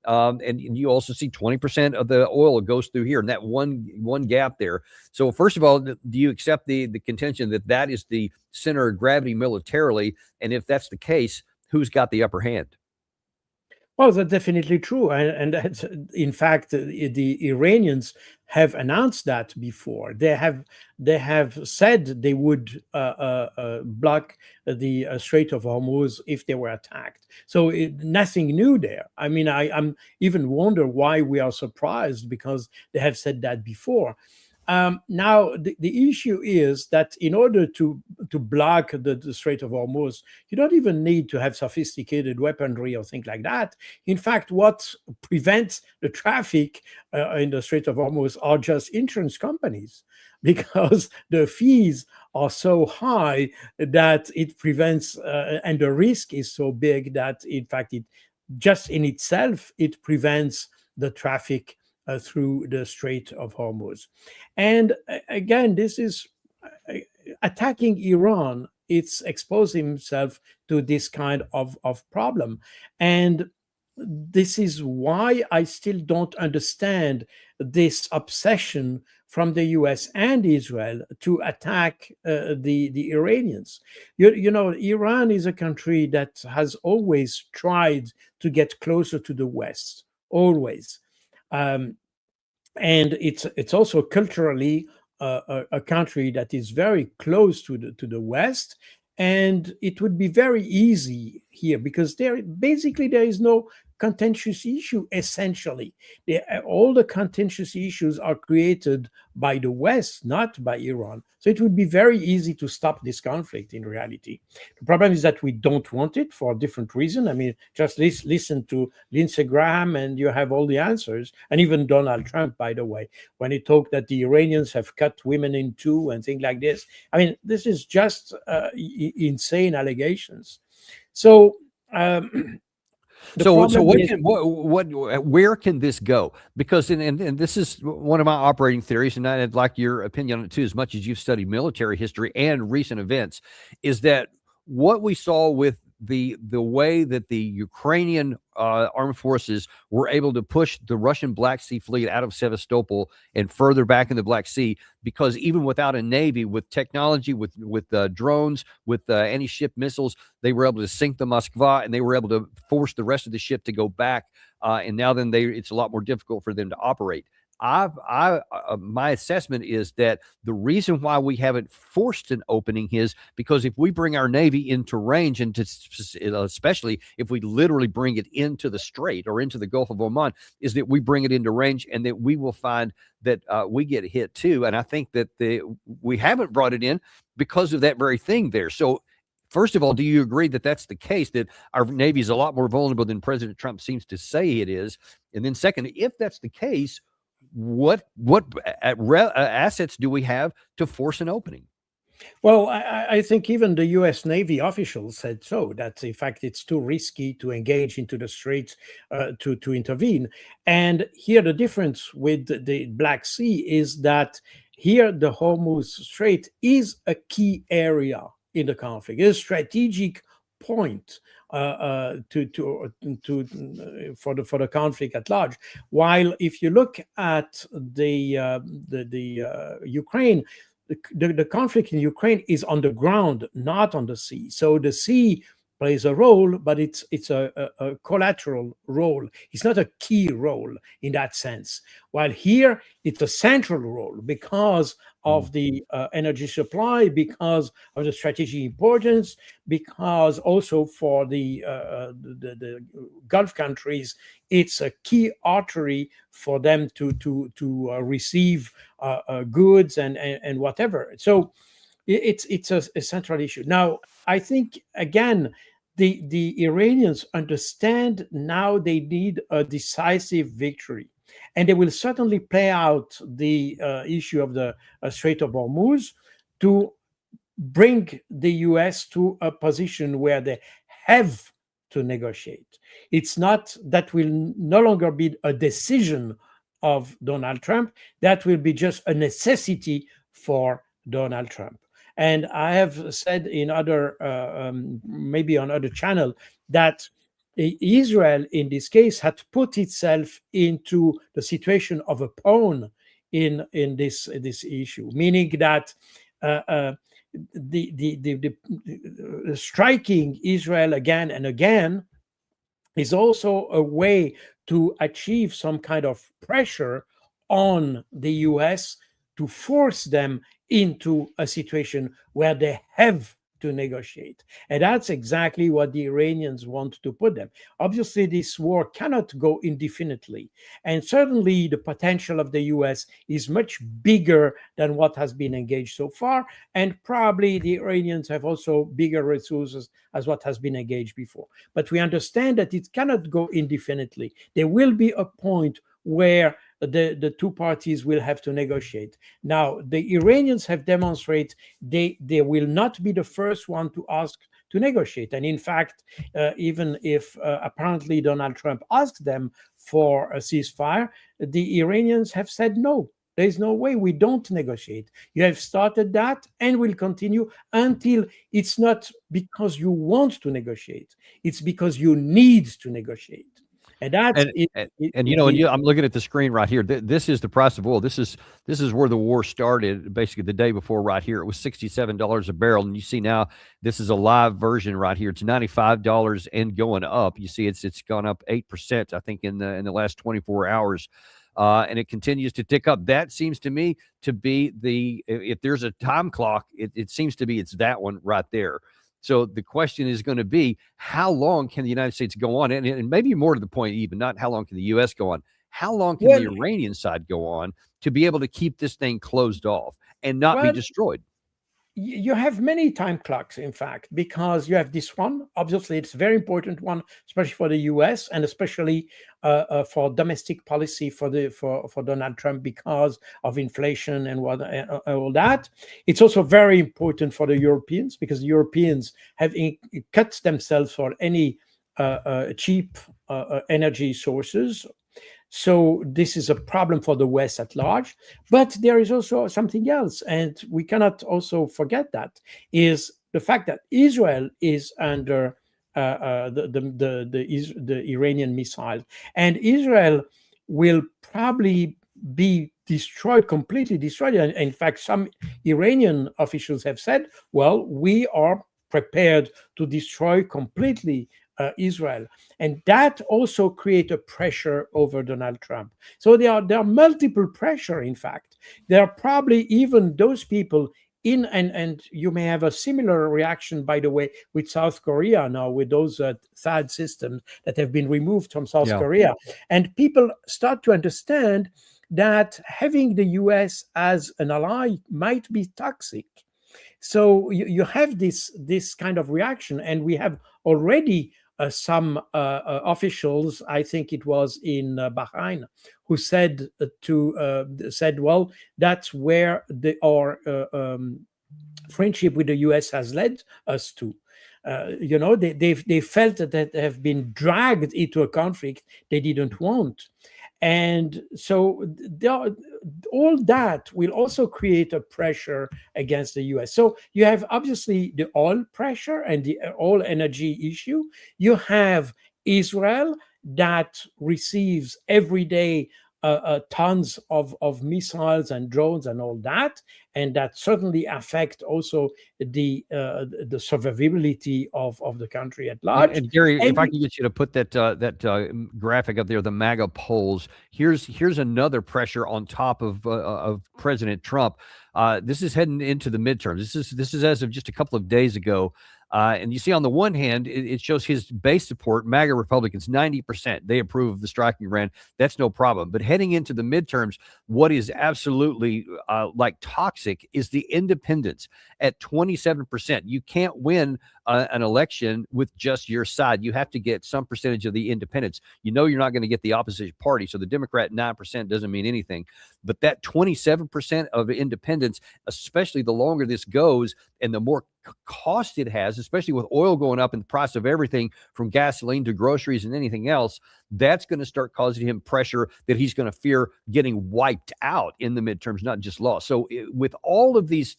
And you also see 20% of the oil goes through here in that one gap there. So first of all, do you accept the contention that is the center of gravity militarily? And if that's the case, who's got the upper hand? Well, that's definitely true. And that's, in fact, the Iranians have announced that before. They have said they would block the Strait of Hormuz if they were attacked. So nothing new there. I mean, I'm even wonder why we are surprised, because they have said that before. Now, the issue is that in order to block the Strait of Hormuz, you don't even need to have sophisticated weaponry or things like that. In fact, what prevents the traffic in the Strait of Hormuz are just insurance companies, because the fees are so high that it prevents, and the risk is so big that, in fact, it just in itself, it prevents the traffic through the Strait of Hormuz. And again, this is attacking Iran. It's exposing himself to this kind of problem. And this is why I still don't understand this obsession from the US and Israel to attack the Iranians. You know, Iran is a country that has always tried to get closer to the West, always. And it's also culturally a country that is very close to the West, and it would be very easy here, because there is no contentious issue. Essentially, all the contentious issues are created by the West, not by Iran. So it would be very easy to stop this conflict in reality. The problem is that we don't want it for a different reason. I mean, just listen to Lindsey Graham and you have all the answers. And even Donald Trump, by the way, when he talked that the Iranians have cut women in two and things like this. I mean, this is just insane allegations. So, where can this go? Because and this is one of my operating theories, and I'd like your opinion on it too, as much as you've studied military history and recent events, is that what we saw with the way that the Ukrainian armed forces were able to push the Russian Black Sea fleet out of Sevastopol and further back in the Black Sea, because even without a navy, with technology, with drones, with anti-ship missiles, they were able to sink the Moskva, and they were able to force the rest of the ship to go back. And now then it's a lot more difficult for them to operate. My assessment is that the reason why we haven't forced an opening is because if we bring our Navy into range, and especially if we literally bring it into the Strait or into the Gulf of Oman, is that we bring it into range, and that we will find that we get hit too. And I think that we haven't brought it in because of that very thing there. So First of all, do you agree that that's the case, that our Navy is a lot more vulnerable than President Trump seems to say it is? And then second, if that's the case, what assets do we have to force an opening? Well, I think even the U.S. Navy officials said so, that in fact it's too risky to engage into the Straits to intervene. And here the difference with the Black Sea is that here the Hormuz Strait is a key area in the conflict, it's a strategic point for the conflict at large. While if you look at the Ukraine, the conflict in Ukraine is on the ground, not on the sea. So the sea plays a role, but it's a collateral role. It's not a key role in that sense. While here, it's a central role because of the energy supply, because of the strategic importance, because also for the Gulf countries, it's a key artery for them to receive goods and whatever. So it's a central issue. Now, I think again, the Iranians understand now they need a decisive victory, and they will certainly play out the issue of the Strait of Hormuz to bring the US to a position where they have to negotiate. It's not that will no longer be a decision of Donald Trump, that will be just a necessity for Donald Trump. And I have said in other, maybe on other channel, that Israel in this case had put itself into the situation of a pawn in this issue, meaning that the striking Israel again and again is also a way to achieve some kind of pressure on the US to force them into a situation where they have to negotiate. And that's exactly what the Iranians want to put them. Obviously, this war cannot go indefinitely. And certainly the potential of the US is much bigger than what has been engaged so far. And probably the Iranians have also bigger resources as what has been engaged before. But we understand that it cannot go indefinitely. There will be a point where the two parties will have to negotiate. Now, the Iranians have demonstrated they will not be the first one to ask to negotiate. And in fact, even if apparently Donald Trump asked them for a ceasefire, the Iranians have said no. There's no way, we don't negotiate. You have started that and will continue until it's not because you want to negotiate, it's because you need to negotiate. And that's I'm looking at the screen right here. This is the price of oil. This is where the war started. Basically, the day before, right here, it was $67 a barrel, and you see now this is a live version right here. It's $95 and going up. You see, it's gone up 8%, I think, in the last 24 hours, and it continues to tick up. That seems to me to be if there's a time clock, it seems to be it's that one right there. So the question is going to be, how long can the United States go on? And maybe more to the point, even not how long can the U.S. go on? How long can the Iranian side go on to be able to keep this thing closed off and not be destroyed? You have many time clocks, in fact, because you have this one. Obviously, it's a very important one, especially for the U.S. and especially for domestic policy for Donald Trump because of inflation and all that. It's also very important for the Europeans because the Europeans have cut themselves for any cheap energy sources. So this is a problem for the West at large, but there is also something else, and we cannot also forget that, is the fact that Israel is under the Iranian missile, and Israel will probably be completely destroyed. And in fact, some Iranian officials have said, well, we are prepared to destroy completely Israel, and that also create a pressure over Donald Trump. So there are multiple pressure. In fact, there are probably even those people and you may have a similar reaction, by the way, with South Korea now, with those THAAD systems that have been removed from South Korea, and people start to understand that having the US as an ally might be toxic. So you have this kind of reaction, and we have already some officials, I think it was in Bahrain, who said well, that's where our friendship with the US has led us to. They felt that they have been dragged into a conflict they didn't want. And so all that will also create a pressure against the US. So you have obviously the oil pressure and the oil energy issue. You have Israel that receives every day tons of missiles and drones and all that, and that certainly affect also the survivability of the country at large. And Gary, if I And can get you to put that graphic up there, the MAGA polls. Here's another pressure on top of President Trump. This is heading into the midterms. This is as of just a couple of days ago. And you see, on the one hand, it shows his base support, MAGA Republicans, 90%. They approve of the striking Iran. That's no problem. But heading into the midterms, what is absolutely like toxic is the independents at 27%. You can't win an election with just your side. You have to get some percentage of the independents. You know you're not going to get the opposition party. So the Democrat 9% doesn't mean anything. But that 27% of independents, especially the longer this goes and the more cost it has, especially with oil going up and the price of everything from gasoline to groceries and anything else, that's going to start causing him pressure that he's going to fear getting wiped out in the midterms, not just lost. So with all of these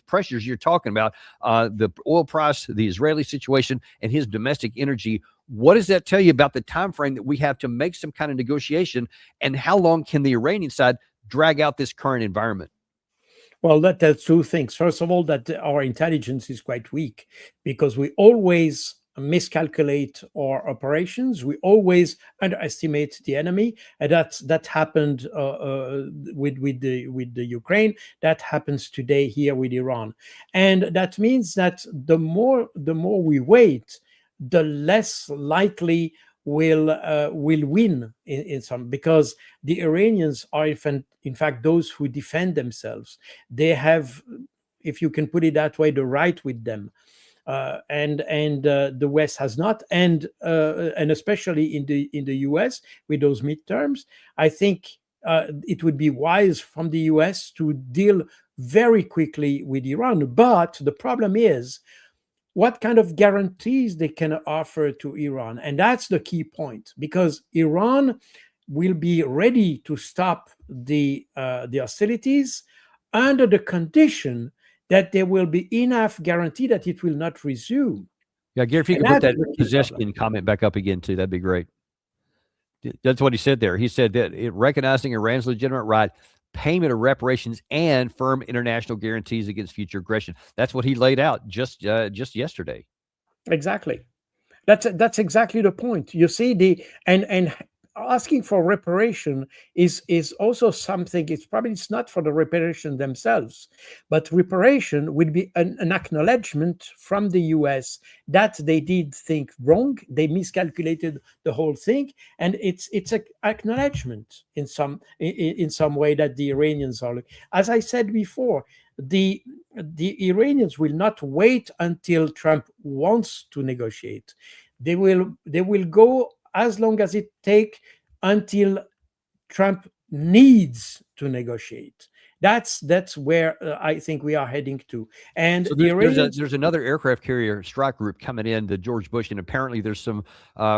pressures you're talking about, the oil price, the Israeli situation, and his domestic energy, what does that tell you about the time frame that we have to make some kind of negotiation, and how long can the Iranian side drag out this current environment? Well, that tells two things. First of all, that our intelligence is quite weak, because we always miscalculate our operations. We always underestimate the enemy, and that happened with the Ukraine. That happens today here with Iran, and that means that the more we wait, the less likely will win in some, because the Iranians are in fact those who defend themselves. They have, if you can put it that way, the right with them, and the West has not, and especially in the US with those midterms, I think it would be wise from the US to deal very quickly with Iran. But the problem is, what kind of guarantees they can offer to Iran? And that's the key point, because Iran will be ready to stop the hostilities under the condition that there will be enough guarantee that it will not resume. Yeah, Gary, if you And can put that's that the key possession problem. comment back up again, too, that'd be great. That's what he said there. He said that recognizing Iran's legitimate right, payment of reparations, and firm international guarantees against future aggression. That's what he laid out just yesterday. Exactly. That's exactly the point. You see, and asking for reparation is also something. It's not for the reparation themselves, but reparation would be an acknowledgement from the US that they did think wrong. They miscalculated the whole thing, and it's an acknowledgement in some way that the Iranians are. As I said before, the Iranians will not wait until Trump wants to negotiate. They will go as long as it takes until Trump needs to negotiate. That's where I think we are heading to. And So the Iranians, there's another aircraft carrier strike group coming in, the George Bush, and apparently there's some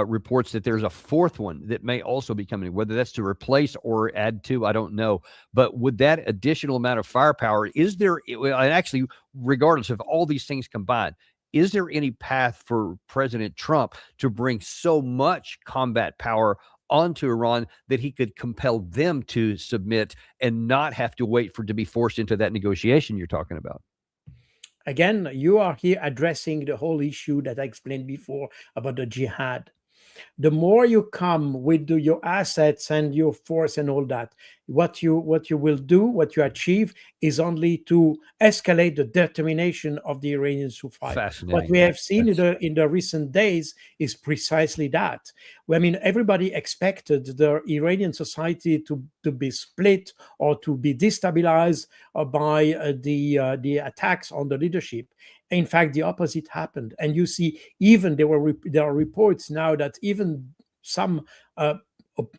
reports that there's a fourth one that may also be coming. Whether that's to replace or add to, I don't know. But with that additional amount of firepower, is there, and actually, regardless of all these things combined, is there any path for President Trump to bring so much combat power onto Iran that he could compel them to submit and not have to wait to be forced into that negotiation you're talking about? again, you are here addressing the whole issue that I explained before about the jihad. The more you come with your assets and your force and all that, what you will do, what you achieve, is only to escalate the determination of the Iranians to fight. What Fascinating. we have seen in the recent days is precisely that. I mean, everybody expected the Iranian society to be split or to be destabilized by the attacks on the leadership. In fact, the opposite happened, and you see, even there are reports now that even some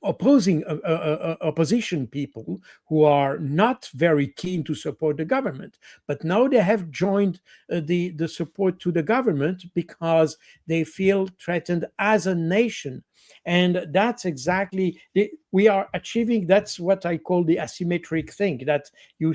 opposition people who are not very keen to support the government, but now they have joined the support to the government because they feel threatened as a nation. And that's exactly we are achieving. That's what I call the asymmetric thing, that you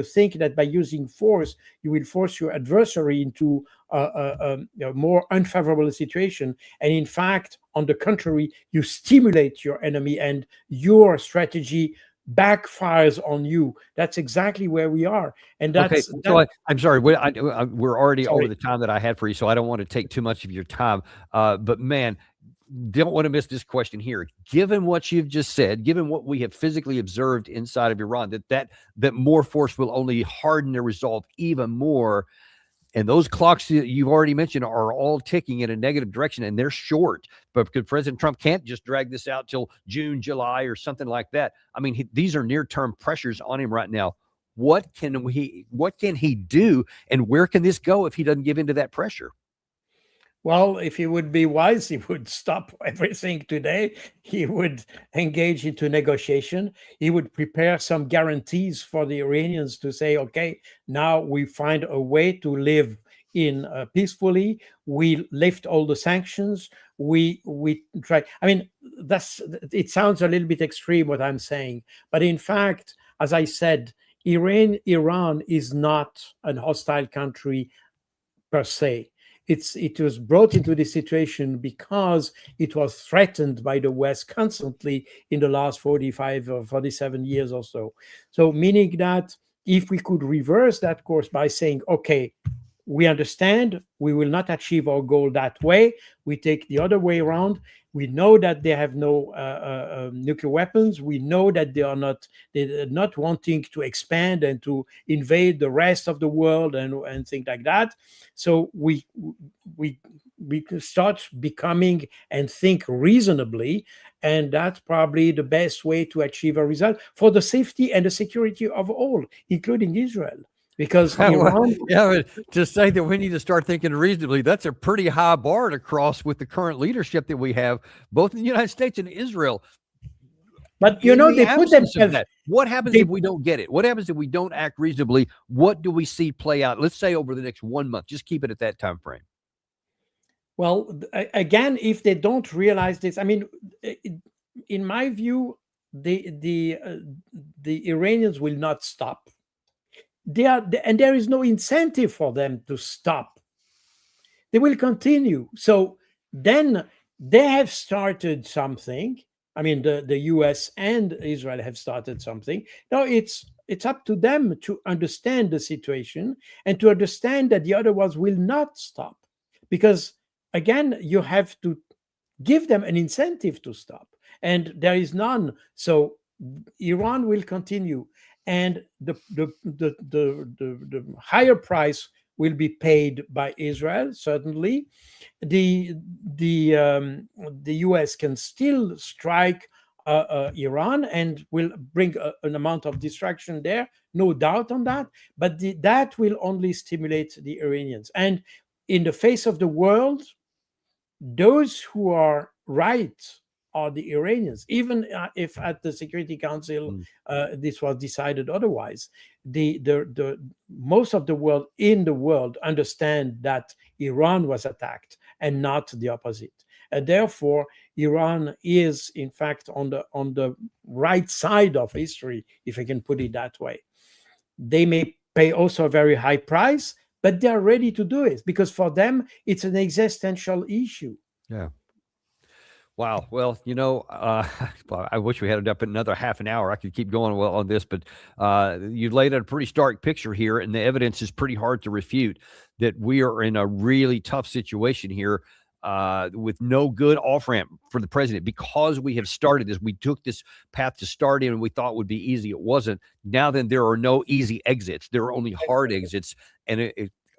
think that by using force you will force your adversary into a more unfavorable situation, and in fact, on the contrary, you stimulate your enemy and your strategy backfires on you. That's exactly where we are. And that's okay. So I'm sorry. We're already Sorry. over the time that I had for you, so I don't want to take too much of your time. But man, don't want to miss this question here. Given what you've just said, given what we have physically observed inside of Iran, that more force will only harden their resolve even more. And those clocks that you've already mentioned are all ticking in a negative direction, and they're short. But because President Trump can't just drag this out till June, July, or something like that. I mean, these are near-term pressures on him right now. What can he do, and where can this go if he doesn't give in to that pressure? Well, if he would be wise, he would stop everything today. He would engage into negotiation. He would prepare some guarantees for the Iranians to say, okay, now we find a way to live in peacefully. We lift all the sanctions. We try. I mean, it sounds a little bit extreme what I'm saying, but in fact, as I said, Iran is not an hostile country per se. It was brought into this situation because it was threatened by the West constantly in the last 45 or 47 years or so. So meaning that if we could reverse that course by saying, okay, we understand we will not achieve our goal that way, we take the other way around. We know that they have no nuclear weapons. We know that they're not wanting to expand and to invade the rest of the world and things like that. So we start becoming and think reasonably, and that's probably the best way to achieve a result for the safety and the security of all, including Israel. Because Iran, but to say that we need to start thinking reasonably, that's a pretty high bar to cross with the current leadership that we have, both in the United States and Israel. But they put themselves. What happens if we don't get it? What happens if we don't act reasonably? What do we see play out? Let's say over the next 1 month. Just keep it at that time frame. Well, again, if they don't realize this, I mean, in my view, the Iranians will not stop. And there is no incentive for them to stop. They will continue. So then they have started something. I mean, the US and Israel have started something. Now it's up to them to understand the situation and to understand that the other ones will not stop. Because again, you have to give them an incentive to stop. And there is none. So Iran will continue. And the higher price will be paid by Israel. Certainly, the U.S. can still strike Iran and will bring an amount of destruction there, no doubt on that. But that will only stimulate the Iranians. And in the face of the world, those who are right are the Iranians, even if at the Security Council this was decided otherwise. The most of the world understand that Iran was attacked and not the opposite, and therefore Iran is in fact on the right side of history, if I can put it that way. They may pay also a very high price, but they are ready to do it because for them it's an existential issue. Yeah. Wow. Well, I wish we had it up in another half an hour. I could keep going on this, but you laid out a pretty stark picture here, and the evidence is pretty hard to refute that we are in a really tough situation here. with no good off ramp for the president, because we have started this. We took this path to start in, and we thought would be easy. It wasn't. Now then, there are no easy exits. There are only hard exits, and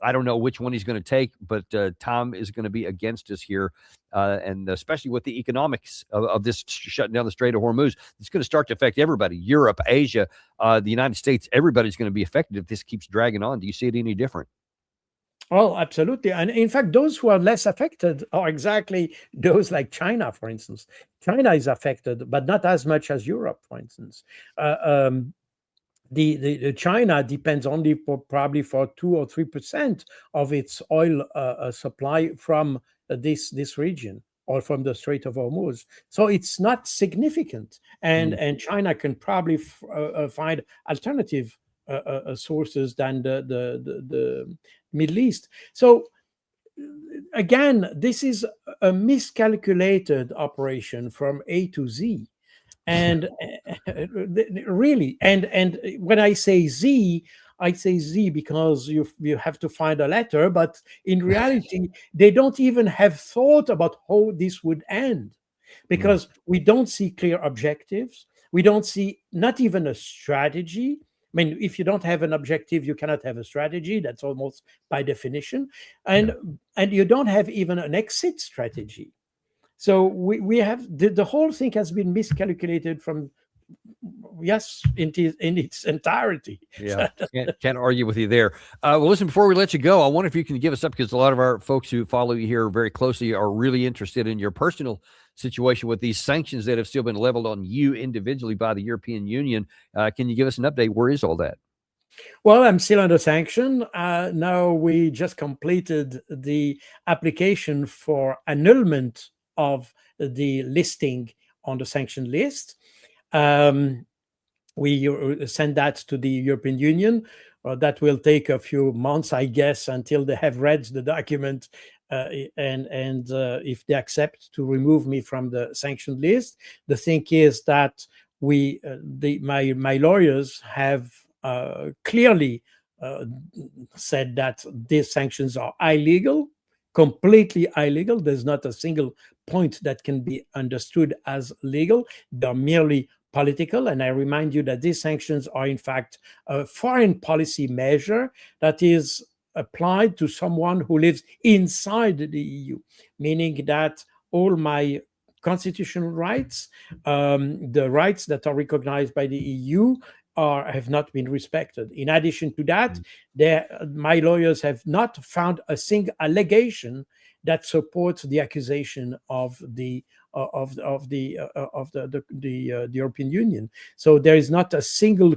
I don't know which one he's going to take, but time is going to be against us here, and especially with the economics of this shutting down the Strait of Hormuz, it's going to start to affect everybody. Europe, Asia, the United States, everybody's going to be affected if this keeps dragging on. Do you see it any different? Oh, absolutely. And in fact, those who are less affected are exactly those like China, for instance. China is affected, but not as much as Europe, for instance. The China depends only probably for 2 or 3% of its oil supply from this region, or from the Strait of Hormuz. So it's not significant, and China can probably find alternative sources than the Middle East. So again, this is a miscalculated operation from A to Z. And really, and when I say Z because you have to find a letter, but in reality, they don't even have thought about how this would end, because we don't see clear objectives. We don't see not even a strategy. I mean, if you don't have an objective, you cannot have a strategy. That's almost by definition. And you don't have even an exit strategy. So we have the whole thing has been miscalculated from, in its entirety. Yeah, can't argue with you there. Well, listen, before we let you go, I wonder if you can give us up, because a lot of our folks who follow you here very closely are really interested in your personal situation with these sanctions that have still been leveled on you individually by the European Union. Can you give us an update? Where is all that? Well, I'm still under sanction. Now we just completed the application for annulment of the listing on the sanction list. We send that to the European Union. That will take a few months, I guess, until they have read the document, and if they accept to remove me from the sanctioned list. The thing is that my lawyers have clearly said that these sanctions are illegal, completely illegal. There's not a single point that can be understood as legal. They're merely political. And I remind you that these sanctions are, in fact, a foreign policy measure that is applied to someone who lives inside the EU, meaning that all my constitutional rights, the rights that are recognized by the EU, have not been respected. In addition to that, my lawyers have not found a single allegation that supports the accusation of the European Union. So there is not a single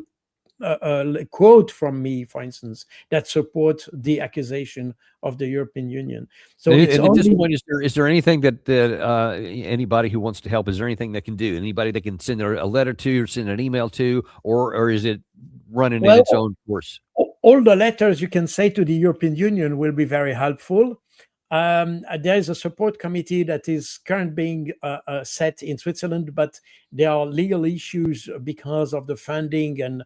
quote from me, for instance, that supports the accusation of the European Union. So at this point, is there anything that anybody who wants to help, is there anything that can do? Anybody that can send a letter to, or send an email to, or is it running in its own course? All the letters you can say to the European Union will be very helpful. There is a support committee that is currently being set in Switzerland, but there are legal issues because of the funding and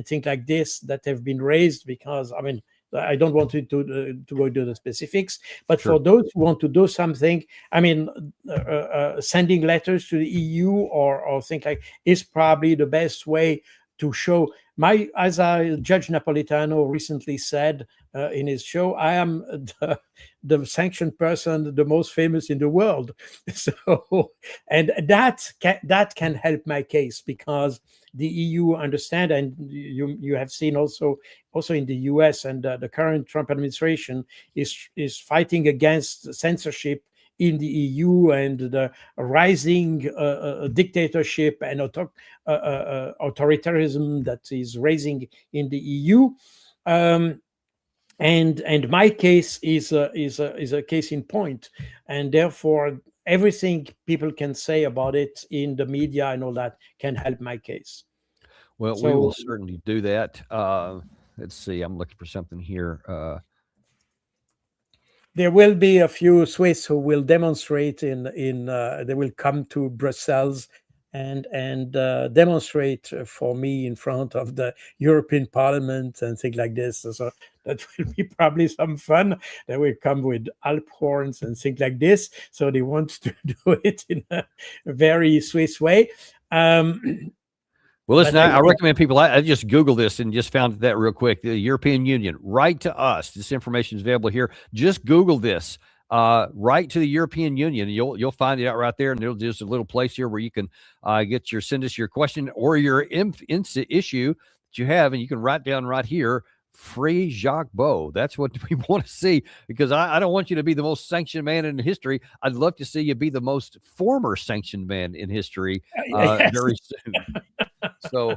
things like this that have been raised. Because I don't want to go into the specifics, but sure, for those who want to do something, sending letters to the EU or things like is probably the best way to show. As Judge Napolitano recently said in his show, I am the sanctioned person, the most famous in the world. So, and that can help my case, because the EU understand, and you have seen also in the US, and the current Trump administration is fighting against censorship in the EU and the rising dictatorship and authoritarianism that is raising in the EU. And my case is a case in point, and therefore everything people can say about it in the media and all that can help my case. Well, we will certainly do that. Let's see, I'm looking for something here. There will be a few Swiss who will demonstrate they will come to Brussels and demonstrate for me in front of the European Parliament and things like this. So that will be probably some fun. They will come with Alp horns and things like this. So they want to do it in a very Swiss way. Well, listen, I recommend people, I just Googled this and just found that real quick. The European Union, write to us. This information is available here. Just Google this, write to the European Union. You'll find it out right there. And there's just a little place here where you can send us your question or your issue that you have. And you can write down right here, free Jacques Baud. That's what we want to see, because I don't want you to be the most sanctioned man in history. I'd love to see you be the most former sanctioned man in history very soon. So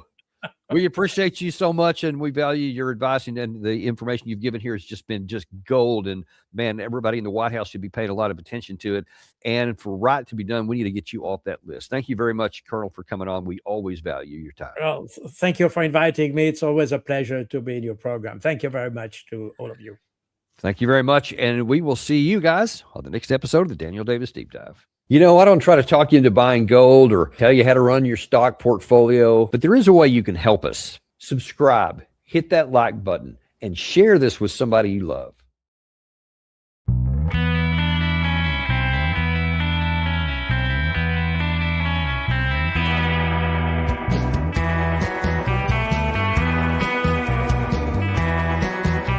we appreciate you so much, and we value your advice, and the information you've given here has just been gold. And man, everybody in the White House should be paying a lot of attention to it. And for right to be done, we need to get you off that list. Thank you very much, Colonel, for coming on. We always value your time. Well, thank you for inviting me. It's always a pleasure to be in your program. Thank you very much to all of you. Thank you very much. And we will see you guys on the next episode of the Daniel Davis Deep Dive. You know, I don't try to talk you into buying gold or tell you how to run your stock portfolio, but there is a way you can help us. Subscribe, hit that like button, and share this with somebody you love.